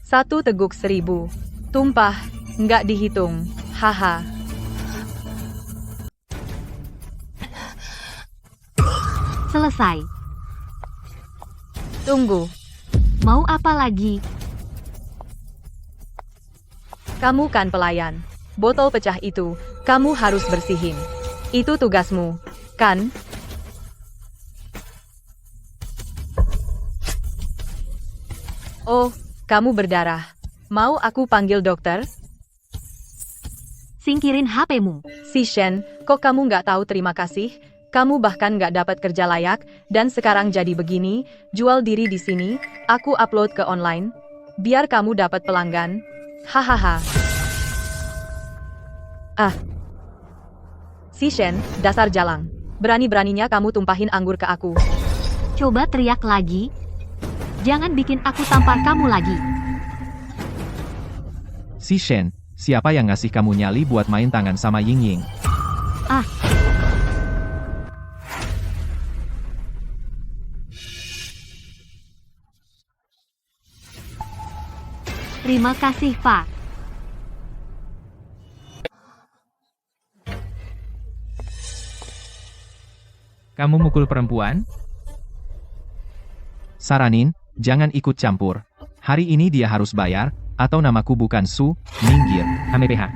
Satu teguk 1000. Tumpah, nggak dihitung. Haha. Selesai. Tunggu. Mau apa lagi? Kamu kan pelayan. Botol pecah itu, kamu harus bersihin. Itu tugasmu, kan? Oh, kamu berdarah. Mau aku panggil dokter? Singkirin HP-mu. Si Shen, kok kamu nggak tahu terima kasih? Kamu bahkan nggak dapat kerja layak, dan sekarang jadi begini, jual diri di sini, aku upload ke online. Biar kamu dapat pelanggan. Hahaha. Si Shen, dasar jalang. Berani-beraninya kamu tumpahin anggur ke aku. Coba teriak lagi. Jangan bikin aku tampar kamu lagi. Si Shen, siapa yang ngasih kamu nyali buat main tangan sama Ying? Terima kasih, Pak. Kamu mukul perempuan? Saranin, jangan ikut campur. Hari ini dia harus bayar, atau namaku bukan Su, minggir. HMPH.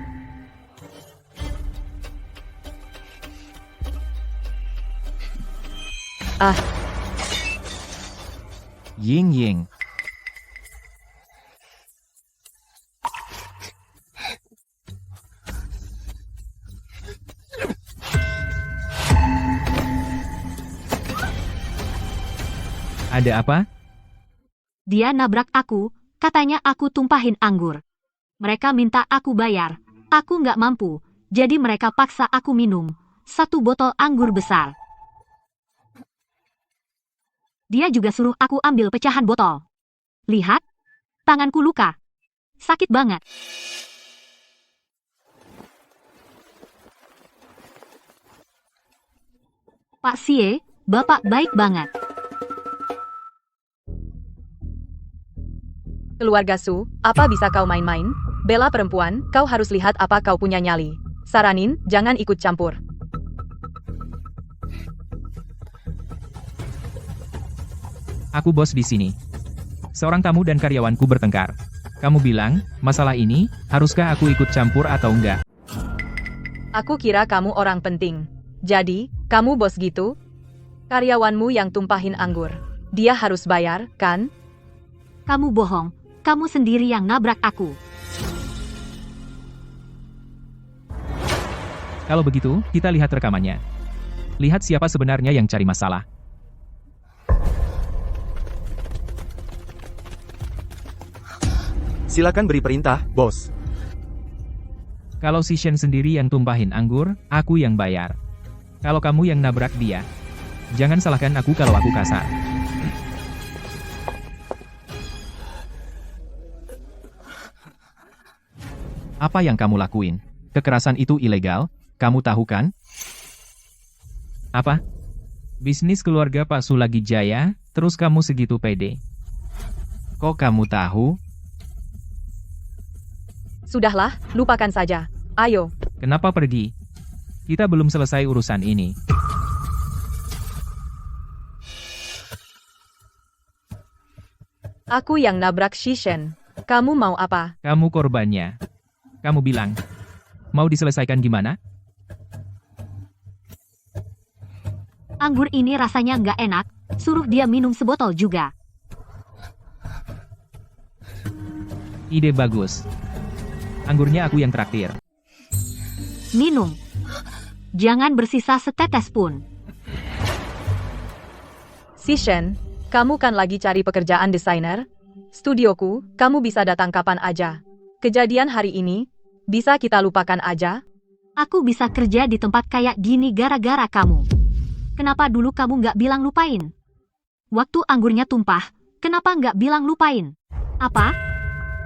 Ah, Ying Ying. Ada apa? Dia nabrak aku, katanya aku tumpahin anggur. Mereka minta aku bayar. Aku nggak mampu, jadi mereka paksa aku minum 1 botol anggur besar. Dia juga suruh aku ambil pecahan botol. Lihat, tanganku luka. Sakit banget. Pak Sie, Bapak baik banget. keluarga Su, apa bisa kau main-main? Bela perempuan, kau harus lihat apa kau punya nyali. Saranin, jangan ikut campur. Aku bos di sini. Seorang tamu dan karyawanku bertengkar. Kamu bilang, masalah ini, haruskah aku ikut campur atau enggak? Aku kira kamu orang penting. Jadi, kamu bos gitu? Karyawanmu yang tumpahin anggur. Dia harus bayar, kan? Kamu bohong. Kamu sendiri yang nabrak aku. Kalau begitu, kita lihat rekamannya. Lihat siapa sebenarnya yang cari masalah. Silakan beri perintah, bos. Kalau si Shen sendiri yang tumpahin anggur, aku yang bayar. Kalau kamu yang nabrak dia, jangan salahkan aku kalau aku kasar. Apa yang kamu lakuin? Kekerasan itu ilegal, kamu tahu kan? Apa? Bisnis keluarga Pak Su lagi jaya, terus kamu segitu pede. Kok kamu tahu? Sudahlah, lupakan saja. Ayo. Kenapa pergi? Kita belum selesai urusan ini. Aku yang nabrak Shishen. Kamu mau apa? Kamu korbannya. Kamu bilang, mau diselesaikan gimana? Anggur ini rasanya nggak enak, suruh dia minum sebotol juga. Ide bagus. Anggurnya aku yang traktir. Minum. Jangan bersisa setetes pun. Shishen, kamu kan lagi cari pekerjaan desainer? Studioku, kamu bisa datang kapan aja. Kejadian hari ini, bisa kita lupakan aja? Aku bisa kerja di tempat kayak gini gara-gara kamu. Kenapa dulu kamu nggak bilang lupain? Waktu anggurnya tumpah, kenapa nggak bilang lupain? Apa?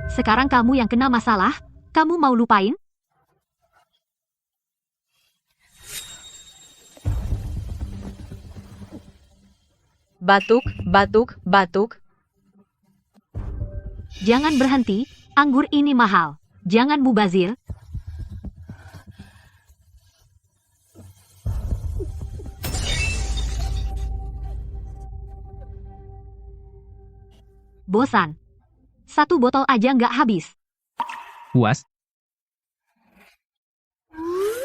Sekarang kamu yang kena masalah, kamu mau lupain? Batuk, batuk, batuk. Jangan berhenti, anggur ini mahal. Jangan mubazir. Bosan. 1 botol aja nggak habis. Puas?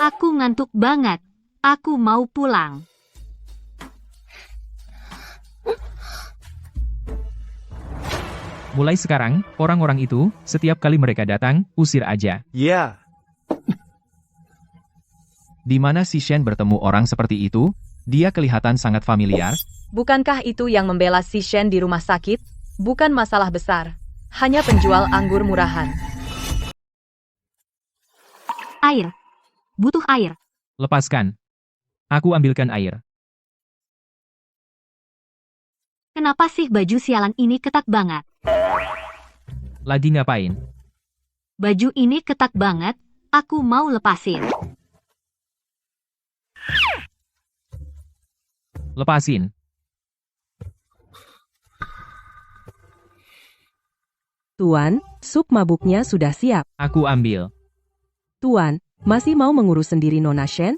Aku ngantuk banget. Aku mau pulang. Mulai sekarang, orang-orang itu, setiap kali mereka datang, usir aja. Ya. Di mana si Shen bertemu orang seperti itu, dia kelihatan sangat familiar. Bukankah itu yang membela Shishen di rumah sakit? Bukan masalah besar. Hanya penjual anggur murahan. Air. Butuh air. Lepaskan. Aku ambilkan air. Kenapa sih baju sialan ini ketat banget? Lagi ngapain? Baju ini ketat banget, aku mau lepasin. Lepasin. Tuan, sup mabuknya sudah siap. Aku ambil. Tuan, masih mau mengurus sendiri Nona Shen?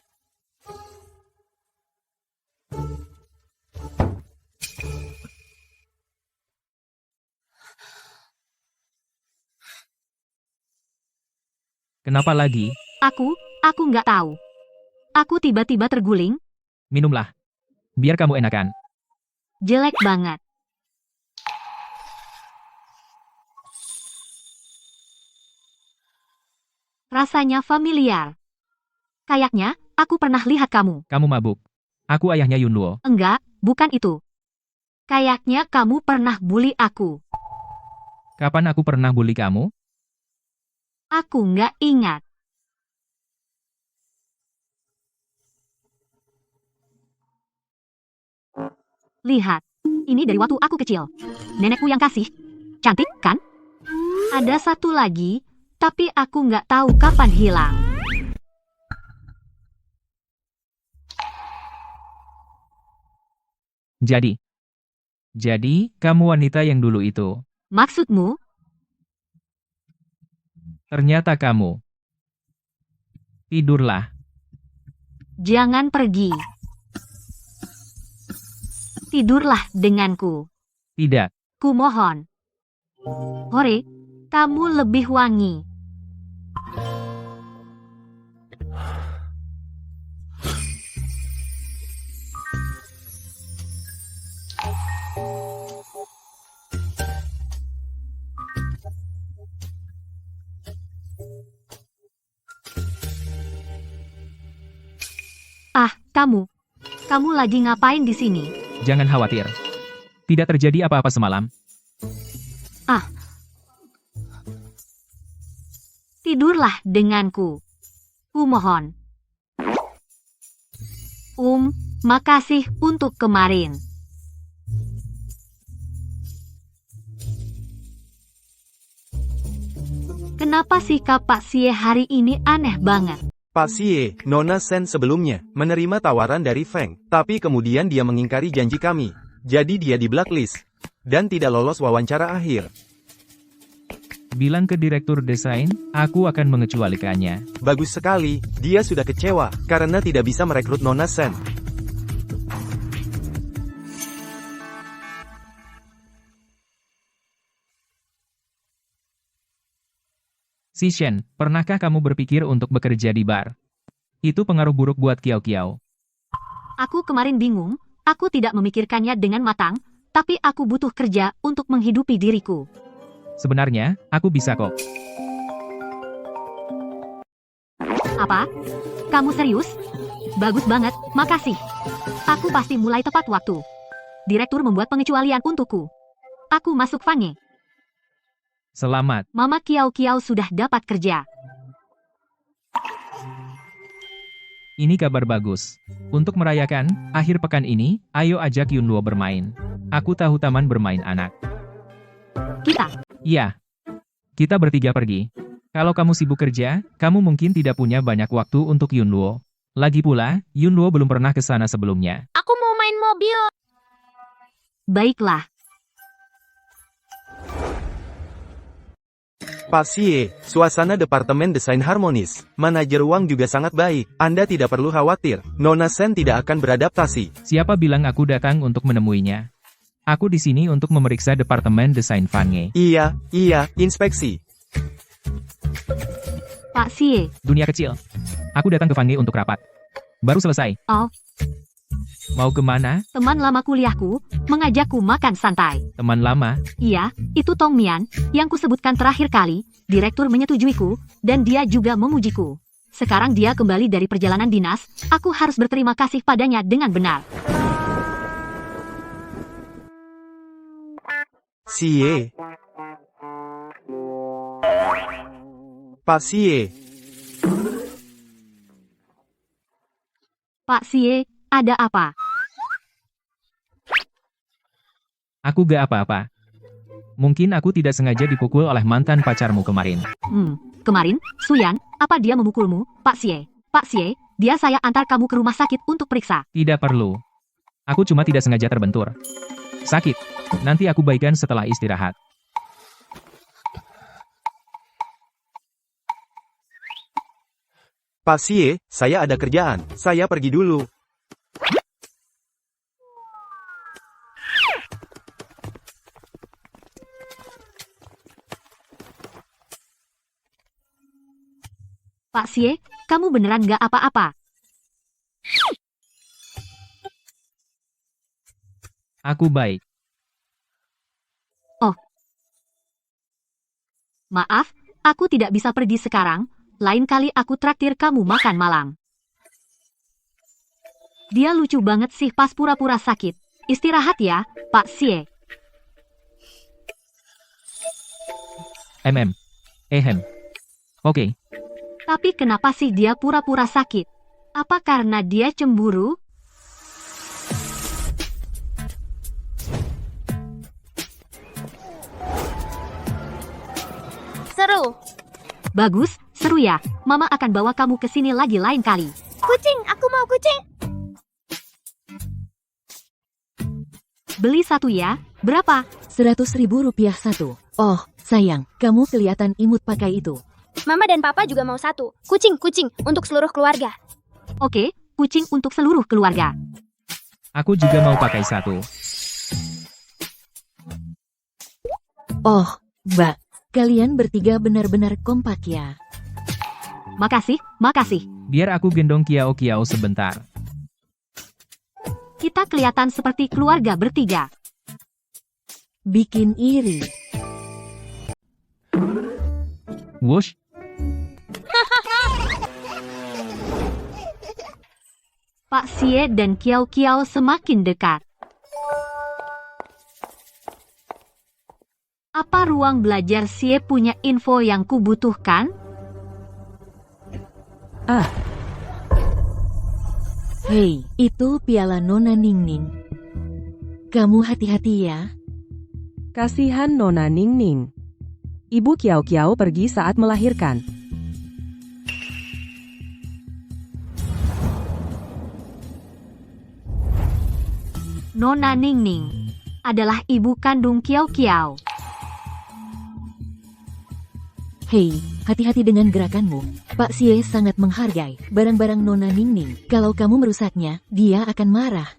Kenapa lagi? Aku nggak tahu. Aku tiba-tiba terguling, Minumlah. Biar kamu enakan. jelek banget. Rasanya familiar. Kayaknya, aku pernah lihat kamu. Kamu mabuk. Aku ayahnya Yunluo. Enggak, bukan itu. Kayaknya kamu pernah bully aku. Kapan aku pernah bully kamu? Aku nggak ingat. Lihat, ini dari waktu aku kecil. Nenekku yang kasih. Cantik, kan? Ada satu lagi, tapi aku nggak tahu kapan hilang. Jadi, kamu wanita yang dulu itu. Maksudmu? Ternyata kamu. Tidurlah. Jangan pergi. Tidurlah denganku. Tidak. Kumohon. Hore, kamu lebih wangi. Ah, kamu. Kamu lagi ngapain di sini? Jangan khawatir. Tidak terjadi apa-apa semalam. Tidurlah denganku. Kumohon. Makasih untuk kemarin. Kenapa sikap Pak Sie hari ini aneh banget? Pak Sie, Nona Sen sebelumnya menerima tawaran dari Feng, tapi kemudian dia mengingkari janji kami. Jadi dia di blacklist dan tidak lolos wawancara akhir. Bilang ke direktur desain, aku akan mengecualikannya. Bagus sekali, dia sudah kecewa karena tidak bisa merekrut Nona Sen. Si Shen, pernahkah kamu berpikir untuk bekerja di bar? Itu pengaruh buruk buat Kiao Kiao. Aku kemarin bingung, aku tidak memikirkannya dengan matang, tapi aku butuh kerja untuk menghidupi diriku. Sebenarnya, aku bisa kok. Apa? Kamu serius? Bagus banget, makasih. Aku pasti mulai tepat waktu. Direktur membuat pengecualian untukku. Aku masuk Fange. Selamat. Mama Kiao Kiao sudah dapat kerja. Ini kabar bagus. Untuk merayakan akhir pekan ini, ayo ajak Yunluo bermain. Aku tahu taman bermain anak. Kita? Iya. Kita bertiga pergi. Kalau kamu sibuk kerja, kamu mungkin tidak punya banyak waktu untuk Yunluo. Lagi pula, Yunluo belum pernah ke sana sebelumnya. Aku mau main mobil. Baiklah. Pak Sie, suasana departemen desain harmonis. Manajer Wang juga sangat baik. Anda tidak perlu khawatir. Nona Sen tidak akan beradaptasi. Siapa bilang aku datang untuk menemuinya? Aku di sini untuk memeriksa departemen desain Fange. Iya, inspeksi. Pak Sie. Dunia kecil. Aku datang ke Fange untuk rapat. Baru selesai. Oh. Mau kemana? Teman lama kuliahku mengajakku makan santai. Teman lama? Iya, itu Tong Mian, yang kusebutkan terakhir kali. Direktur menyetujuiku, dan dia juga memujiku. Sekarang dia kembali dari perjalanan dinas, aku harus berterima kasih padanya dengan benar. Sie. Pak Sie. Pak Sie, ada apa? Aku gak apa-apa. Mungkin aku tidak sengaja dipukul oleh mantan pacarmu kemarin. Kemarin, Suyan, apa dia memukulmu, Pak Sie? Pak Sie, dia saya antar kamu ke rumah sakit untuk periksa. Tidak perlu. Aku cuma tidak sengaja terbentur. Sakit. Nanti aku baikan setelah istirahat. Pak Xie, saya ada kerjaan. Saya pergi dulu. Pak Xie, kamu beneran gak apa-apa? Aku baik. Oh. Maaf, aku tidak bisa pergi sekarang. Lain kali aku traktir kamu makan malam. Dia lucu banget sih pas pura-pura sakit. Istirahat ya, Pak Xie. Oke. Tapi kenapa sih dia pura-pura sakit? Apa karena dia cemburu? Seru. Bagus, seru ya. Mama akan bawa kamu ke sini lagi lain kali. Kucing, aku mau kucing. Beli satu ya. Berapa? 100.000 rupiah satu. Oh, sayang, kamu kelihatan imut pakai itu. Mama dan Papa juga mau satu. Kucing, untuk seluruh keluarga. Oke, kucing untuk seluruh keluarga. Aku juga mau pakai satu. Oh, Mbak, kalian bertiga benar-benar kompak ya. Makasih. Biar aku gendong Kiao sebentar. Kita kelihatan seperti keluarga bertiga. Bikin iri. Wush. Pak Xie dan Kiao semakin dekat. Apa ruang belajar Xie punya info yang kubutuhkan? Hei, itu piala Nona Ningning. Kamu hati-hati ya. Kasihan Nona Ningning. Ibu Kiao pergi saat melahirkan. Nona Ningning adalah ibu kandung Kiao. Hei, hati-hati dengan gerakanmu. Pak Xie sangat menghargai barang-barang Nona Ningning. Kalau kamu merusaknya, dia akan marah.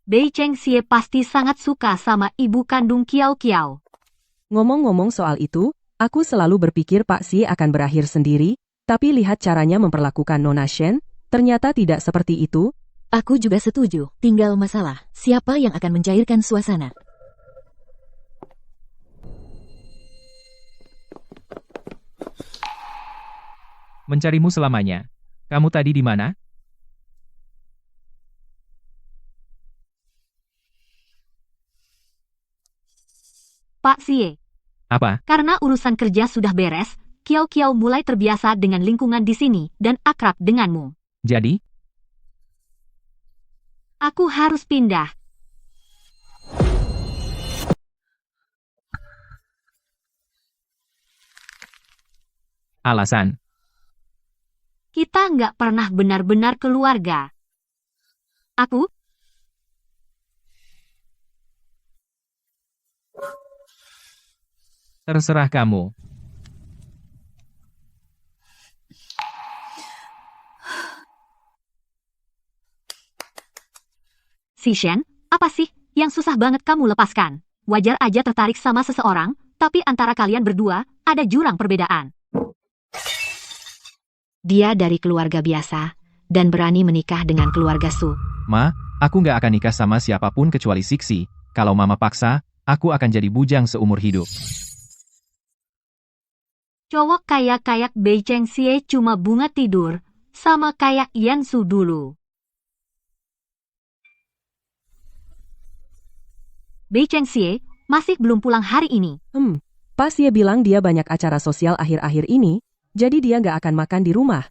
Bei Cheng Xie pasti sangat suka sama ibu kandung Kiao. Ngomong-ngomong soal itu, aku selalu berpikir Pak Xie akan berakhir sendiri, tapi lihat caranya memperlakukan Nona Shen, ternyata tidak seperti itu. Aku juga setuju, tinggal masalah, siapa yang akan mencairkan suasana. Mencarimu selamanya. Kamu tadi di mana? Pak Xie. Apa? Karena urusan kerja sudah beres, Kiao mulai terbiasa dengan lingkungan di sini dan akrab denganmu. Jadi? Aku harus pindah. Alasan? Kita nggak pernah benar-benar keluarga. Aku? Terserah kamu. Shen, apa sih yang susah banget kamu lepaskan? Wajar aja tertarik sama seseorang, tapi antara kalian berdua ada jurang perbedaan. Dia dari keluarga biasa dan berani menikah dengan keluarga Su. Ma, aku nggak akan nikah sama siapapun kecuali Sixi. Kalau mama paksa, aku akan jadi bujang seumur hidup. Cowok kayak Bei Cheng Xie cuma bunga tidur, sama kayak Yansu dulu. Bei Cheng Xie masih belum pulang hari ini. Pak Xie bilang dia banyak acara sosial akhir-akhir ini, jadi dia nggak akan makan di rumah.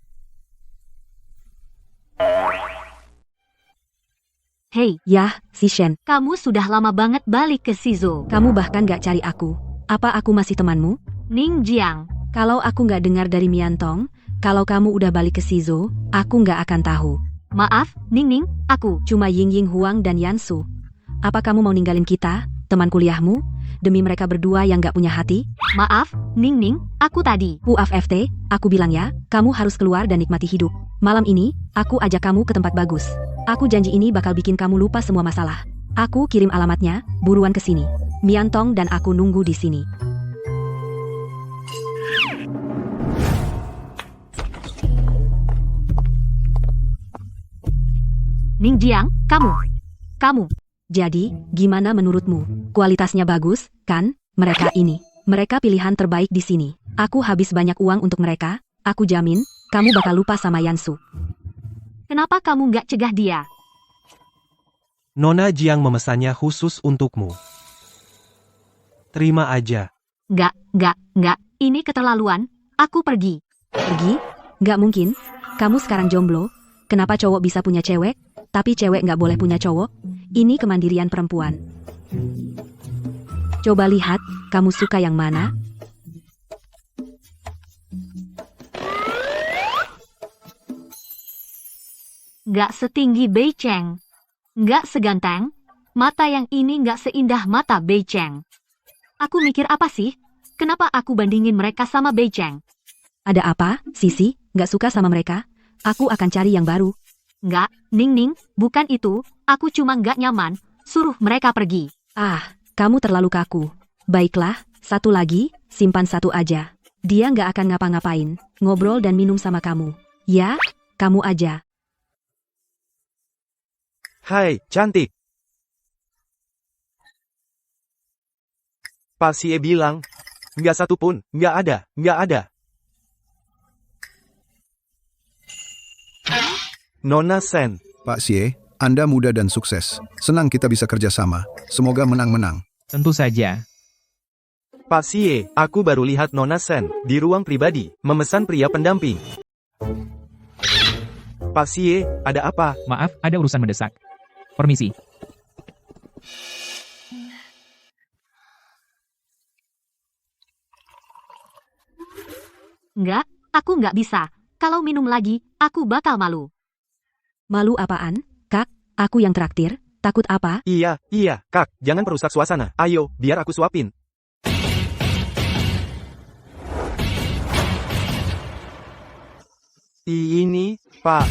Hei, Yah, Shen, kamu sudah lama banget balik ke Shizhou. kamu bahkan nggak cari aku. Apa aku masih temanmu? Ning Jiang. Kalau aku nggak dengar dari Miantong, kalau kamu udah balik ke Shizhou, aku nggak akan tahu. Maaf, Ning, aku. Cuma Ying Huang dan Yansu. Apa kamu mau ninggalin kita, teman kuliahmu? demi mereka berdua yang gak punya hati? Maaf, Ning Ning, aku tadi. FT, aku bilang ya, kamu harus keluar dan nikmati hidup. Malam ini, aku ajak kamu ke tempat bagus. Aku janji ini bakal bikin kamu lupa semua masalah. Aku kirim alamatnya, buruan ke sini. Miantong dan aku nunggu di sini. Ning Jiang, kamu. Jadi, gimana menurutmu? Kualitasnya bagus, kan? Mereka pilihan terbaik di sini. Aku habis banyak uang untuk mereka. Aku jamin, kamu bakal lupa sama Yansu. Kenapa kamu nggak cegah dia? Nona Jiang memesannya khusus untukmu. Terima aja. Nggak. Ini keterlaluan. Aku pergi. Pergi? Nggak mungkin. Kamu sekarang jomblo. Kenapa cowok bisa punya cewek, tapi cewek nggak boleh punya cowok? Ini kemandirian perempuan. Coba lihat, kamu suka yang mana? Nggak setinggi Bei Cheng. Nggak seganteng. Mata yang ini nggak seindah mata Bei Cheng. Aku mikir apa sih? Kenapa aku bandingin mereka sama Bei Cheng? Ada apa, Sisi? Nggak suka sama mereka? Aku akan cari yang baru. Nggak, Ning, bukan itu. Aku cuma nggak nyaman. Suruh mereka pergi. Kamu terlalu kaku. Baiklah, satu lagi, simpan satu aja. Dia nggak akan ngapa-ngapain, ngobrol dan minum sama kamu. Ya, kamu aja. Hai, cantik. Pak Sie bilang, nggak satu pun, nggak ada. Nona Sen. Pak Sie, Anda muda dan sukses. Senang kita bisa kerjasama. Semoga menang-menang. Tentu saja. Pak Sie, aku baru lihat Nona Sen di ruang pribadi, memesan pria pendamping. Pak Sie, ada apa? Maaf, ada urusan mendesak. Permisi. Nggak, aku nggak bisa. Kalau minum lagi, aku bakal malu. Malu apaan? Kak, aku yang traktir. Takut apa? Iya, Kak, jangan perusak suasana. Ayo, biar aku suapin. Ini, Pak.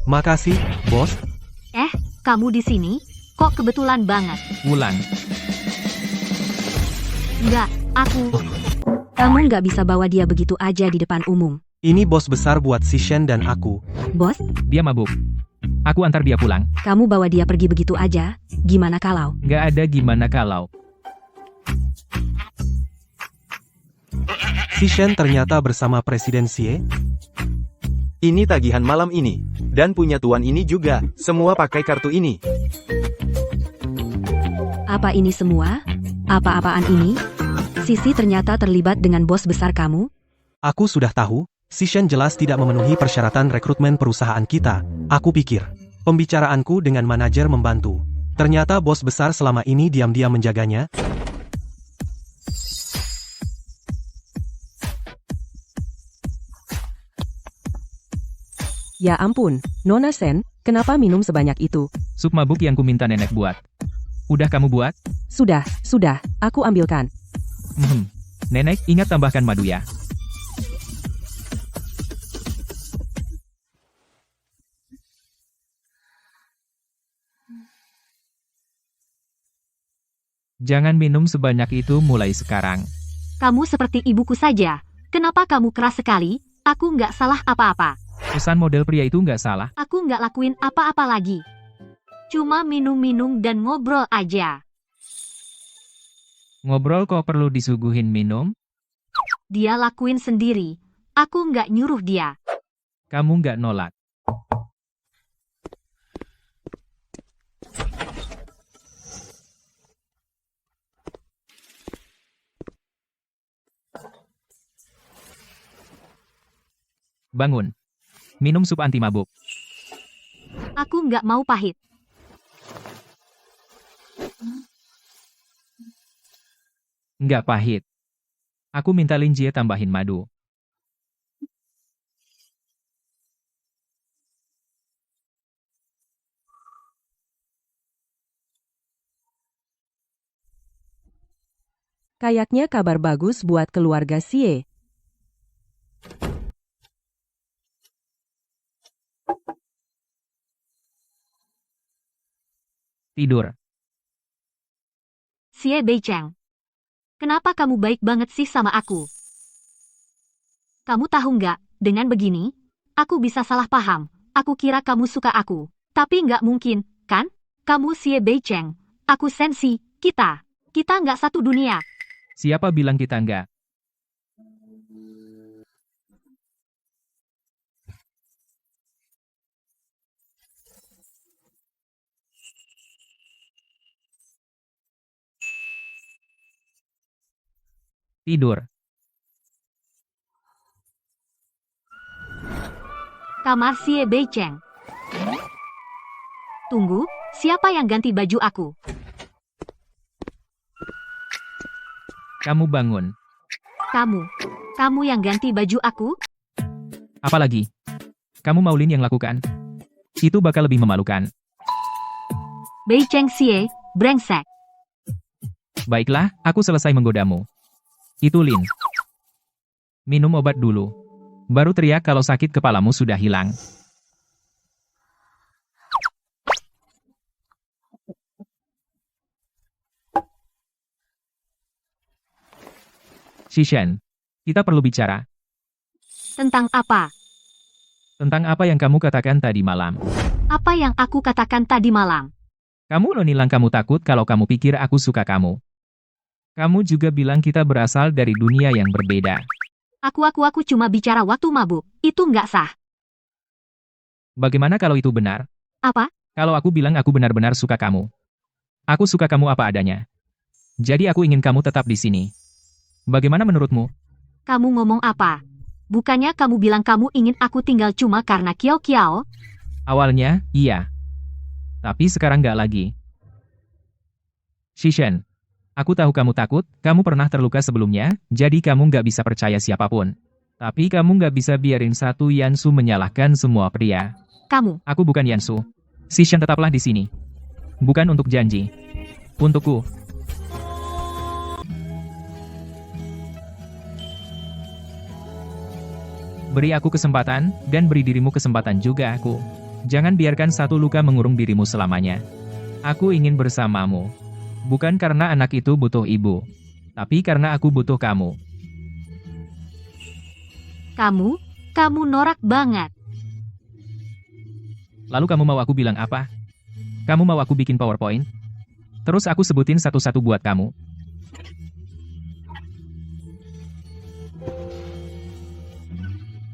Makasih, bos. Kamu di sini? Kok kebetulan banget? Wulan. Nggak, aku... Kamu nggak bisa bawa dia begitu aja di depan umum. Ini bos besar buat si Shen dan aku. Bos, Dia mabuk. Aku antar dia pulang. kamu bawa dia pergi begitu aja. Gimana kalau? Nggak ada gimana kalau. Si Shen ternyata bersama Presiden Xie. Ini tagihan malam ini. Dan punya tuan ini juga. Semua pakai kartu ini. Apa ini semua? Apa-apaan ini? Sisi ternyata terlibat dengan bos besar kamu? Aku sudah tahu, si Shen jelas tidak memenuhi persyaratan rekrutmen perusahaan kita. Aku pikir, pembicaraanku dengan manajer membantu. Ternyata bos besar selama ini diam-diam menjaganya. Ya ampun, Nona Sen, kenapa minum sebanyak itu? Sup mabuk yang kuminta nenek buat. Udah kamu buat? Sudah, aku ambilkan. Nenek, ingat tambahkan madu ya. Jangan minum sebanyak itu mulai sekarang. Kamu seperti ibuku saja. Kenapa kamu keras sekali? Aku nggak salah apa-apa. Pesan model pria itu nggak salah. Aku nggak lakuin apa-apa lagi. Cuma minum-minum dan ngobrol aja. Ngobrol kok perlu disuguhin minum? Dia lakuin sendiri. Aku nggak nyuruh dia. Kamu nggak nolak. Bangun. Minum sup anti mabuk. Aku nggak mau pahit. Nggak pahit. Aku minta Linjie tambahin madu. Kayaknya kabar bagus buat keluarga Xie. Tidur. Xie Beicheng. Kenapa kamu baik banget sih sama aku? Kamu tahu nggak, dengan begini, aku bisa salah paham. Aku kira kamu suka aku. Tapi nggak mungkin, kan? Kamu Xie Beicheng. Aku Sensi. Kita nggak satu dunia. Siapa bilang kita enggak? Tidur. Kamar Xie Beicheng. Tunggu, siapa yang ganti baju aku? Kamu bangun. Kamu yang ganti baju aku? Apalagi? Kamu mau Lin yang lakukan? Itu bakal lebih memalukan. Beicheng Xie, brengsek. Baiklah, aku selesai menggodamu. Itu Lin. Minum obat dulu. Baru teriak kalau sakit kepalamu sudah hilang. Xishen, kita perlu bicara. Tentang apa? Tentang apa yang kamu katakan tadi malam. Apa yang aku katakan tadi malam? Kamu bilang kamu takut kalau kamu pikir aku suka kamu. Kamu juga bilang kita berasal dari dunia yang berbeda. Aku cuma bicara waktu mabuk. Itu nggak sah. Bagaimana kalau itu benar? Apa? Kalau aku bilang aku benar-benar suka kamu. Aku suka kamu apa adanya. Jadi aku ingin kamu tetap di sini. Bagaimana menurutmu? Kamu ngomong apa? Bukannya kamu bilang kamu ingin aku tinggal cuma karena Kiao? Awalnya, iya. Tapi sekarang nggak lagi. Xishen, aku tahu kamu takut, kamu pernah terluka sebelumnya, jadi kamu nggak bisa percaya siapapun. Tapi kamu nggak bisa biarin satu Yansu menyalahkan semua pria. Kamu. Aku bukan Yansu. Xishen tetaplah di sini. Bukan untuk janji. Untukku. Beri aku kesempatan, dan beri dirimu kesempatan juga aku. Jangan biarkan satu luka mengurung dirimu selamanya. Aku ingin bersamamu. Bukan karena anak itu butuh ibu. Tapi karena aku butuh kamu. Kamu norak banget. Lalu kamu mau aku bilang apa? Kamu mau aku bikin PowerPoint? Terus aku sebutin satu-satu buat kamu.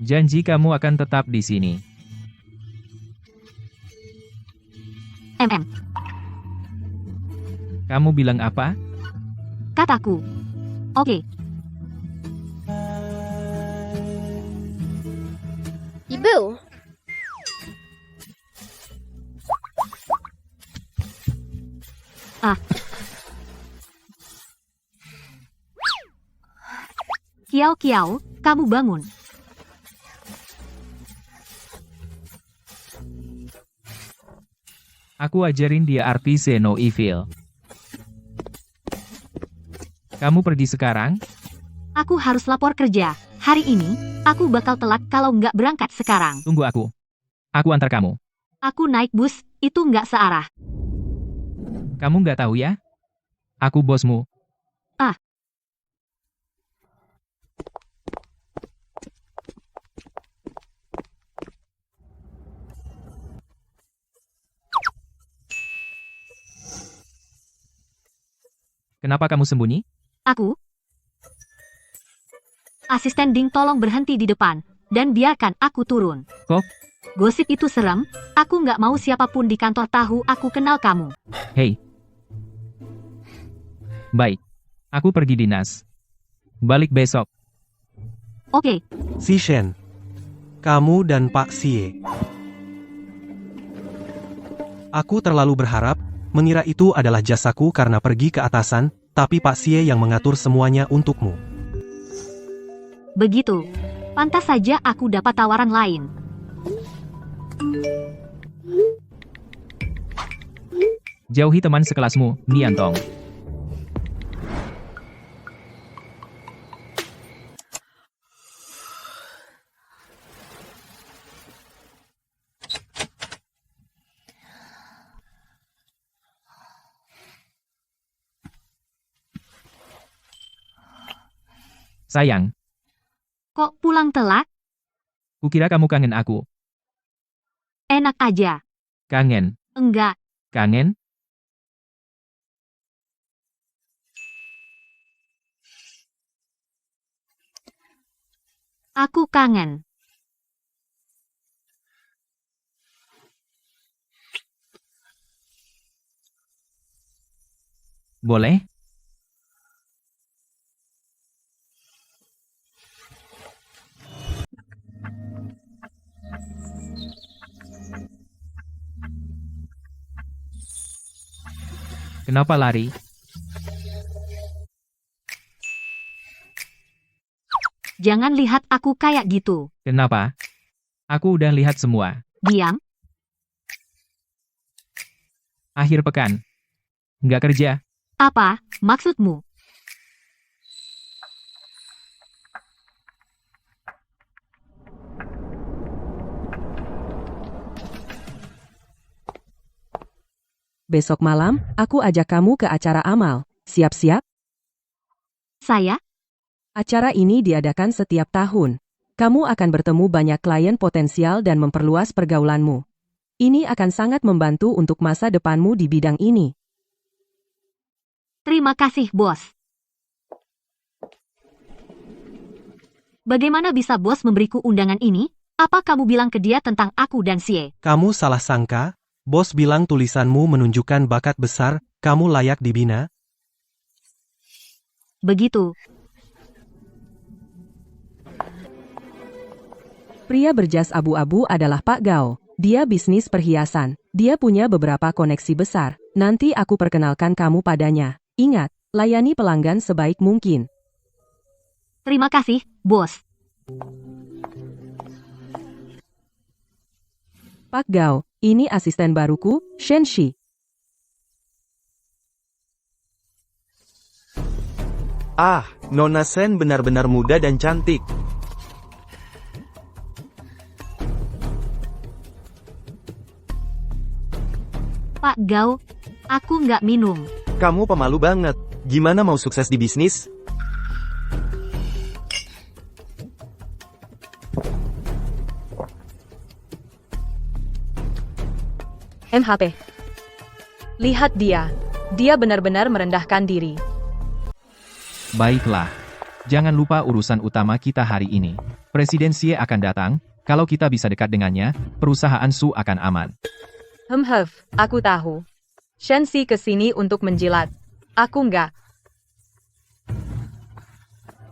Janji kamu akan tetap di sini. Kamu bilang apa? Kataku. Oke. Ibu. Kiao, kamu bangun. Aku ajarin dia arti Zeno Evil. Kamu pergi sekarang? Aku harus lapor kerja. Hari ini, aku bakal telat kalau nggak berangkat sekarang. Tunggu aku. Aku antar kamu. Aku naik bus, itu nggak searah. Kamu nggak tahu ya? Aku bosmu. Kenapa kamu sembunyi? Aku? Asisten Ding tolong berhenti di depan, dan biarkan aku turun. Kok? Gosip itu serem, aku nggak mau siapapun di kantor tahu aku kenal kamu. Hei. Baik. Aku pergi dinas. Balik besok. Oke. Xishen, kamu dan Pak Xie. Aku terlalu berharap, mengira itu adalah jasaku karena pergi ke atasan, tapi Pak Xie yang mengatur semuanya untukmu. Begitu. Pantas saja aku dapat tawaran lain. Jauhi teman sekelasmu, Niantong. Sayang, Kok pulang telat? kukira kamu kangen aku. Enak aja. Kangen. Enggak. Kangen? Aku kangen. Boleh? Kenapa lari? Jangan lihat aku kayak gitu. Kenapa? Aku udah lihat semua. Diam. Akhir pekan. Nggak kerja. Apa maksudmu? Besok malam, aku ajak kamu ke acara amal. Siap-siap? Saya? Acara ini diadakan setiap tahun. Kamu akan bertemu banyak klien potensial dan memperluas pergaulanmu. Ini akan sangat membantu untuk masa depanmu di bidang ini. Terima kasih, bos. Bagaimana bisa bos memberiku undangan ini? Apa kamu bilang ke dia tentang aku dan Sie? Kamu salah sangka? Bos bilang tulisanmu menunjukkan bakat besar, kamu layak dibina. Begitu. Pria berjas abu-abu adalah Pak Gao. Dia bisnis perhiasan. Dia punya beberapa koneksi besar. Nanti aku perkenalkan kamu padanya. Ingat, layani pelanggan sebaik mungkin. Terima kasih, bos. Pak Gao, ini asisten baruku, Shen Shi. Ah, Nona Sen benar-benar muda dan cantik. Pak Gao, aku nggak minum. Kamu pemalu banget. Gimana mau sukses di bisnis? MHP. Lihat dia. Dia benar-benar merendahkan diri. Baiklah. Jangan lupa urusan utama kita hari ini. Presiden Xie akan datang. Kalau kita bisa dekat dengannya, perusahaan Su akan aman. Aku tahu. Shen Xi kesini untuk menjilat. Aku enggak.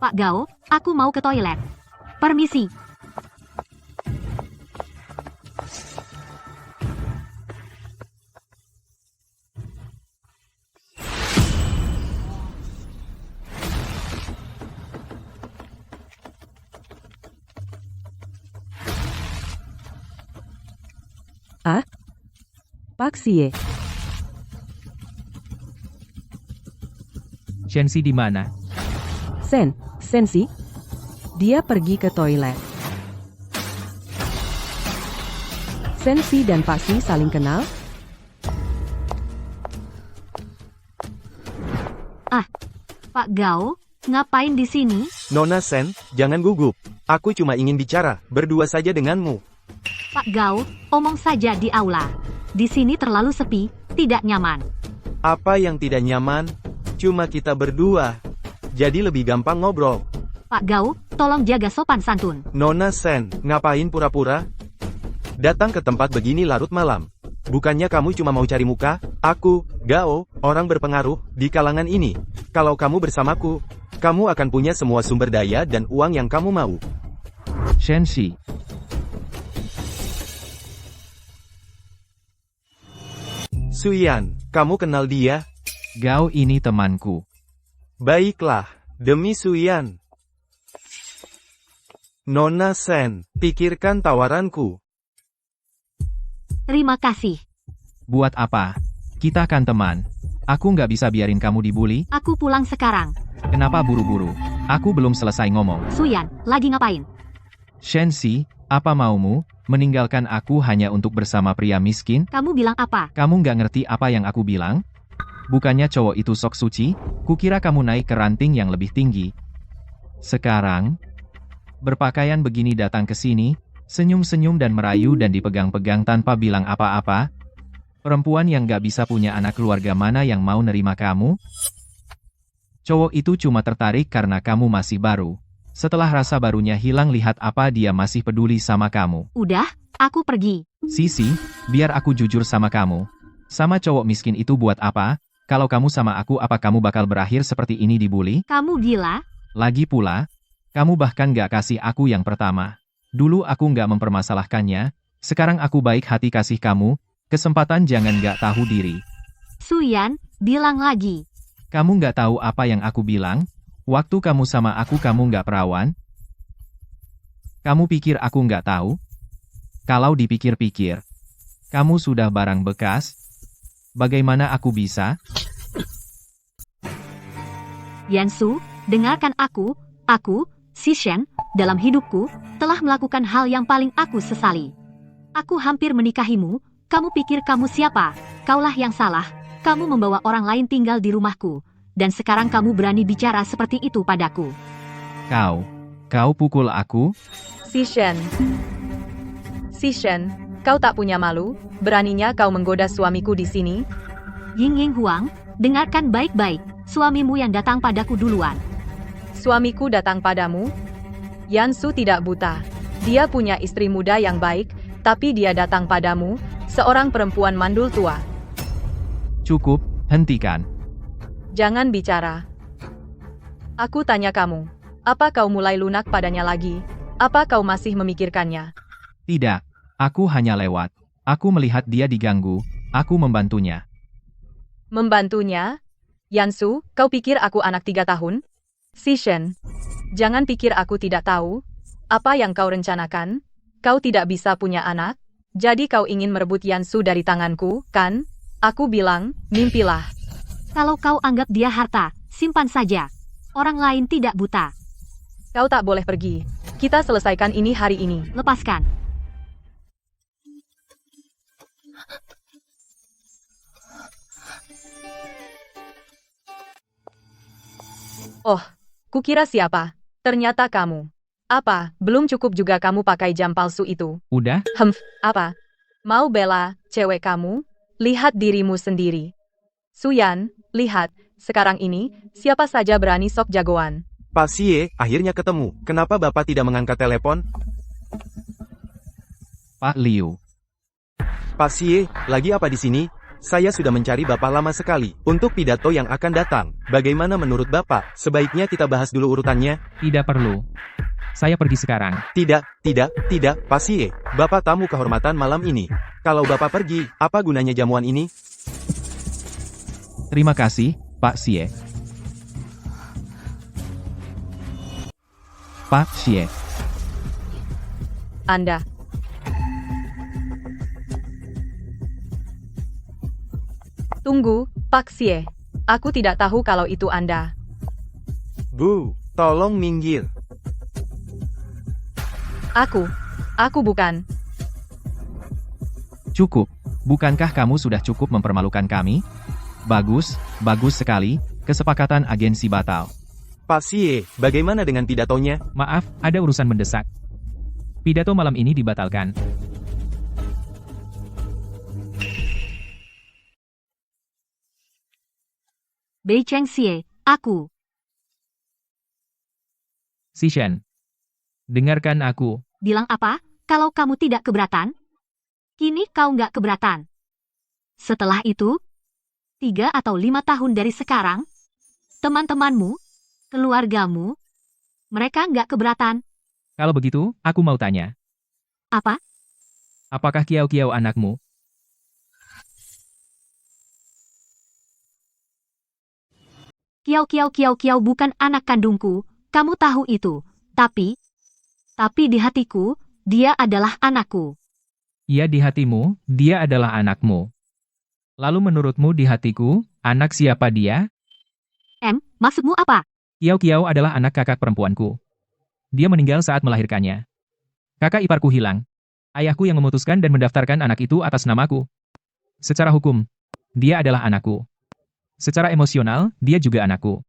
Pak Gao, aku mau ke toilet. Permisi. Ah? Pak Xie. Shensi di mana? Sensi? Dia pergi ke toilet. Sensi dan Pak Xi saling kenal? Pak Gao, ngapain di sini? Nona Sen, jangan gugup. Aku cuma ingin bicara, berdua saja denganmu. Pak Gao, omong saja di aula. Di sini terlalu sepi, tidak nyaman. Apa yang tidak nyaman? Cuma kita berdua. Jadi lebih gampang ngobrol. Pak Gao, tolong jaga sopan santun. Nona Sen, ngapain pura-pura? Datang ke tempat begini larut malam. Bukannya kamu cuma mau cari muka? Aku, Gao, orang berpengaruh di kalangan ini. Kalau kamu bersamaku, kamu akan punya semua sumber daya dan uang yang kamu mau. Shensi. Suyan, kamu kenal dia? Gao ini temanku. Baiklah, demi Suyan. Nona Sen, pikirkan tawaranku. Terima kasih. Buat apa? Kita kan teman. Aku nggak bisa biarin kamu dibully. Aku pulang sekarang. Kenapa buru-buru? Aku belum selesai ngomong. Suyan, lagi ngapain? Shensi, apa maumu? Meninggalkan aku hanya untuk bersama pria miskin? Kamu bilang apa? Kamu nggak ngerti apa yang aku bilang? Bukannya cowok itu sok suci? Kukira kamu naik ke ranting yang lebih tinggi. Sekarang, berpakaian begini datang ke sini, senyum-senyum dan merayu dan dipegang-pegang tanpa bilang apa-apa. Perempuan yang gak bisa punya anak keluarga mana yang mau nerima kamu? Cowok itu cuma tertarik karena kamu masih baru. Setelah rasa barunya hilang, lihat apa dia masih peduli sama kamu. Udah, aku pergi. Sisi, biar aku jujur sama kamu. Sama cowok miskin itu buat apa? Kalau kamu sama aku, apa kamu bakal berakhir seperti ini dibully? Kamu gila? Lagi pula, kamu bahkan gak kasih aku yang pertama. Dulu aku gak mempermasalahkannya, sekarang aku baik hati kasih kamu, kesempatan jangan gak tahu diri. Suyan, bilang lagi. Kamu gak tahu apa yang aku bilang? Waktu kamu sama aku kamu gak perawan? Kamu pikir aku gak tahu? Kalau dipikir-pikir, kamu sudah barang bekas. Bagaimana aku bisa? Yansu, dengarkan aku, Sishen, dalam hidupku, telah melakukan hal yang paling aku sesali. Aku hampir menikahimu, kamu pikir kamu siapa? Kaulah yang salah, kamu membawa orang lain tinggal di rumahku, dan sekarang kamu berani bicara seperti itu padaku. Kau pukul aku? Sishen, kau tak punya malu? Beraninya kau menggoda suamiku di sini? Ying Huang, dengarkan baik-baik, suamimu yang datang padaku duluan. Suamiku datang padamu? Yansu tidak buta. Dia punya istri muda yang baik, tapi dia datang padamu, seorang perempuan mandul tua. Cukup, hentikan. Jangan bicara. Aku tanya kamu, apa kau mulai lunak padanya lagi? Apa kau masih memikirkannya? Tidak, aku hanya lewat. Aku melihat dia diganggu, aku membantunya. Membantunya? Yansu, kau pikir aku anak 3 tahun? Sishen, jangan pikir aku tidak tahu. Apa yang kau rencanakan? Kau tidak bisa punya anak? Jadi kau ingin merebut Yansu dari tanganku, kan? Aku bilang, mimpilah. Kalau kau anggap dia harta, simpan saja. Orang lain tidak buta. Kau tak boleh pergi. Kita selesaikan ini hari ini. Lepaskan. Oh, kukira siapa? Ternyata kamu. Apa, belum cukup juga kamu pakai jam palsu itu? Udah? Apa? Mau bela cewek kamu? Lihat dirimu sendiri. Suyan, lihat, sekarang ini, siapa saja berani sok jagoan. Pak Xie, akhirnya ketemu. Kenapa Bapak tidak mengangkat telepon? Pak Liu. Pak Xie, lagi apa di sini? Saya sudah mencari Bapak lama sekali. Untuk pidato yang akan datang, bagaimana menurut Bapak? Sebaiknya kita bahas dulu urutannya. Tidak perlu. Saya pergi sekarang. Tidak, Pak Xie. Bapak tamu kehormatan malam ini. Kalau Bapak pergi, apa gunanya jamuan ini? Terima kasih, Pak Xie. Pak Xie. Anda. Tunggu, Pak Xie. Aku tidak tahu kalau itu Anda. Bu, tolong minggir. Aku bukan. Cukup. Bukankah kamu sudah cukup mempermalukan kami? Bagus sekali. Kesepakatan agensi batal. Pak Xie, bagaimana dengan pidatonya? Maaf, ada urusan mendesak. Pidato malam ini dibatalkan. Bei Cheng Xie, aku. Sishen. Dengarkan aku. Bilang apa? Kalau kamu tidak keberatan? Kini kau nggak keberatan. Setelah itu, 3 atau 5 tahun dari sekarang, teman-temanmu, keluargamu, mereka nggak keberatan. Kalau begitu, aku mau tanya. Apa? Apakah Kiao-Kiao anakmu? Kiao bukan anak kandungku, kamu tahu itu. Tapi di hatiku, dia adalah anakku. Ya, di hatimu, dia adalah anakmu. Lalu menurutmu di hatiku, anak siapa dia? Maksudmu apa? Kiao-Kiao adalah anak kakak perempuanku. Dia meninggal saat melahirkannya. Kakak iparku hilang. Ayahku yang memutuskan dan mendaftarkan anak itu atas namaku. Secara hukum, dia adalah anakku. Secara emosional, dia juga anakku.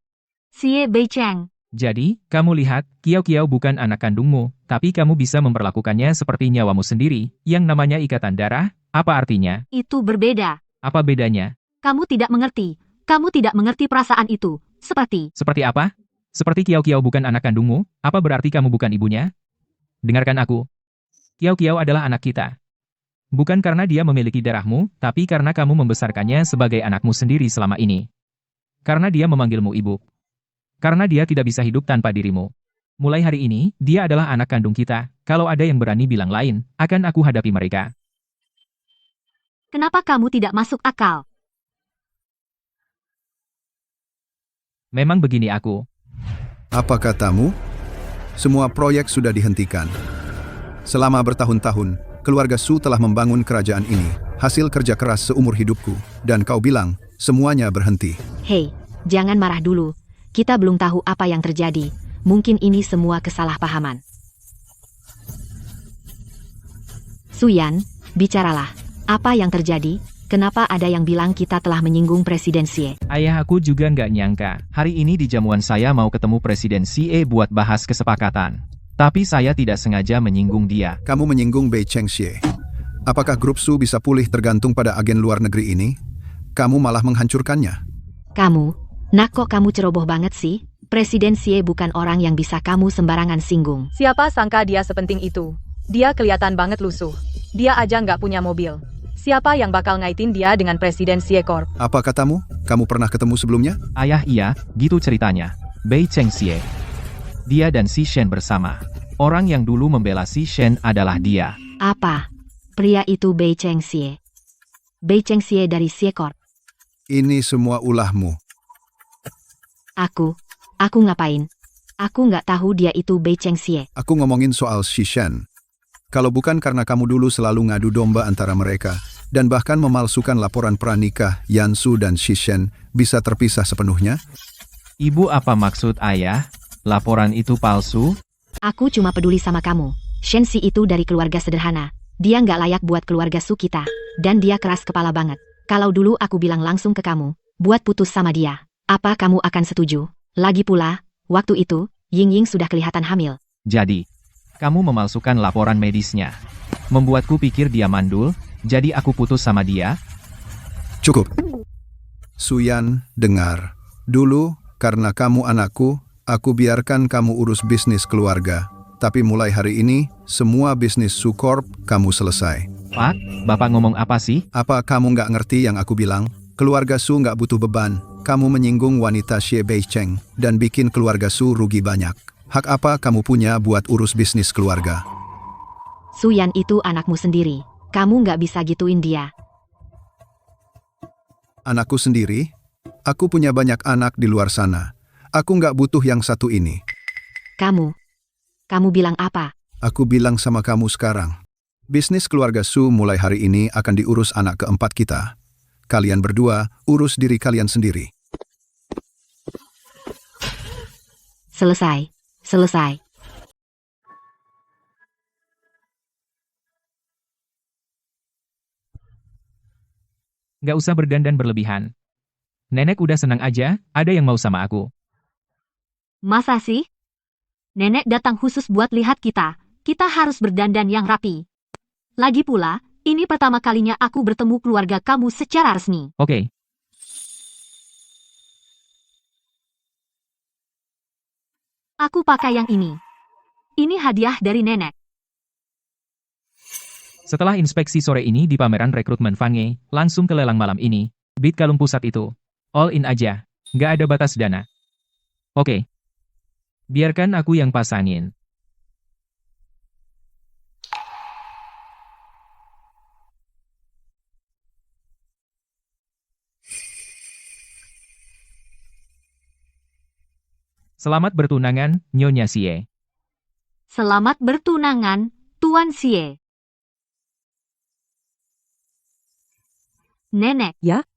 Xie Bei Cheng. Jadi, kamu lihat, Kiao Kiao bukan anak kandungmu, tapi kamu bisa memperlakukannya seperti nyawamu sendiri, yang namanya ikatan darah. Apa artinya? Itu berbeda. Apa bedanya? Kamu tidak mengerti. Kamu tidak mengerti perasaan itu. Seperti apa? Seperti Kiao Kiao bukan anak kandungmu, apa berarti kamu bukan ibunya? Dengarkan aku. Kiao Kiao adalah anak kita. Bukan karena dia memiliki darahmu, tapi karena kamu membesarkannya sebagai anakmu sendiri selama ini. Karena dia memanggilmu ibu. Karena dia tidak bisa hidup tanpa dirimu. Mulai hari ini, dia adalah anak kandung kita. Kalau ada yang berani bilang lain, akan aku hadapi mereka. Kenapa kamu tidak masuk akal? Memang begini aku. Apa katamu? Semua proyek sudah dihentikan. Selama bertahun-tahun, keluarga Su telah membangun kerajaan ini, hasil kerja keras seumur hidupku, dan kau bilang, semuanya berhenti. Hei, jangan marah dulu. Kita belum tahu apa yang terjadi. Mungkin ini semua kesalahpahaman. Suyan, bicaralah. Apa yang terjadi? Kenapa ada yang bilang kita telah menyinggung Presiden Xie? Ayah aku juga nggak nyangka. Hari ini di jamuan saya mau ketemu Presiden Xie buat bahas kesepakatan. Tapi saya tidak sengaja menyinggung dia. Kamu menyinggung Bei Chengxie. Apakah grup Su bisa pulih tergantung pada agen luar negeri ini? Kamu malah menghancurkannya. Nak kok kamu ceroboh banget sih? Presiden Xie bukan orang yang bisa kamu sembarangan singgung. Siapa sangka dia sepenting itu? Dia kelihatan banget lusuh. Dia aja nggak punya mobil. Siapa yang bakal ngaitin dia dengan Presiden Xie Corp? Apa katamu? Kamu pernah ketemu sebelumnya? Ayah iya, gitu ceritanya. Bei Chengxie. Dia dan Si Shen bersama. Orang yang dulu membela Si Shen adalah dia. Apa? Pria itu Bei Chengxie. Bei Chengxie dari Xie Corp. Ini semua ulahmu. Aku ngapain? Aku nggak tahu dia itu Bei Chengxie. Aku ngomongin soal Si Shen. Kalau bukan karena kamu dulu selalu ngadu domba antara mereka, dan bahkan memalsukan laporan pranikah Yan Su dan Si Shen bisa terpisah sepenuhnya? Ibu apa maksud ayah? Laporan itu palsu? Aku cuma peduli sama kamu. Shen Si itu dari keluarga sederhana. Dia nggak layak buat keluarga Su kita. Dan dia keras kepala banget. Kalau dulu aku bilang langsung ke kamu, buat putus sama dia. Apa kamu akan setuju? Lagi pula, waktu itu, Ying Ying sudah kelihatan hamil. Jadi, kamu memalsukan laporan medisnya. Membuatku pikir dia mandul, jadi aku putus sama dia. Cukup. Suyan, dengar. Dulu, karena kamu anakku, aku biarkan kamu urus bisnis keluarga. Tapi mulai hari ini, semua bisnis Su Corp kamu selesai. Pak, Bapak ngomong apa sih? Apa kamu nggak ngerti yang aku bilang? Keluarga Su nggak butuh beban. Kamu menyinggung wanita Xie Beicheng dan bikin keluarga Su rugi banyak. Hak apa kamu punya buat urus bisnis keluarga? Suyan itu anakmu sendiri. Kamu nggak bisa gituin dia. Anakku sendiri? Aku punya banyak anak di luar sana. Aku nggak butuh yang satu ini. Kamu bilang apa? Aku bilang sama kamu sekarang. Bisnis keluarga Su mulai hari ini akan diurus anak keempat kita. Kalian berdua urus diri kalian sendiri. Selesai. Nggak usah berdandan berlebihan. Nenek udah senang aja, ada yang mau sama aku. Masa sih? Nenek datang khusus buat lihat kita. Kita harus berdandan yang rapi. Lagi pula, ini pertama kalinya aku bertemu keluarga kamu secara resmi. Oke. Aku pakai yang ini. Ini hadiah dari nenek. Setelah inspeksi sore ini di pameran rekrutmen Fange, langsung ke lelang malam ini. Bid kalung pusat itu. All in aja. Nggak ada batas dana. Oke. Biarkan aku yang pasangin. Selamat bertunangan, Nyonya Xie. Selamat bertunangan, Tuan Xie. Nenek. Ya?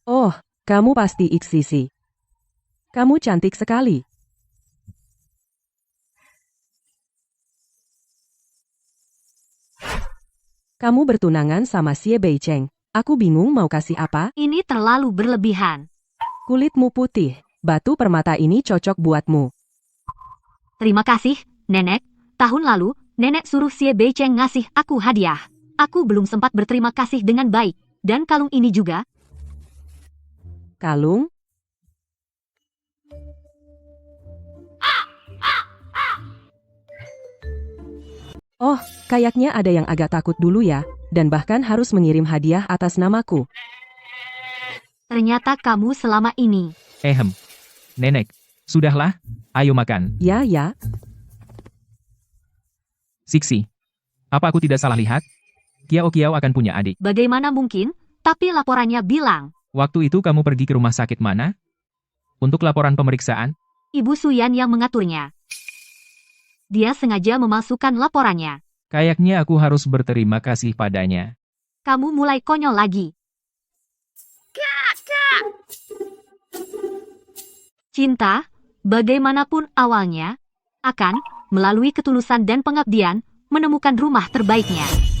Oh, kamu pasti Iksisi. Kamu cantik sekali. Kamu bertunangan sama Xie Beicheng. Aku bingung mau kasih apa. Ini terlalu berlebihan. Kulitmu putih, batu permata ini cocok buatmu. Terima kasih, Nenek. Tahun lalu, Nenek suruh Xie Beicheng ngasih aku hadiah. Aku belum sempat berterima kasih dengan baik. Dan kalung ini juga. Kalung? Oh, kayaknya ada yang agak takut dulu ya, dan bahkan harus mengirim hadiah atas namaku. Ternyata kamu selama ini. Nenek, sudahlah, ayo makan. Ya. Siksi, apa aku tidak salah lihat? Kiao akan punya adik. Bagaimana mungkin? Tapi laporannya bilang. Waktu itu kamu pergi ke rumah sakit mana? Untuk laporan pemeriksaan? Ibu Suyan yang mengaturnya. Dia sengaja memalsukan laporannya. Kayaknya aku harus berterima kasih padanya. Kamu mulai konyol lagi. Cinta, bagaimanapun awalnya, akan, melalui ketulusan dan pengabdian, menemukan rumah terbaiknya.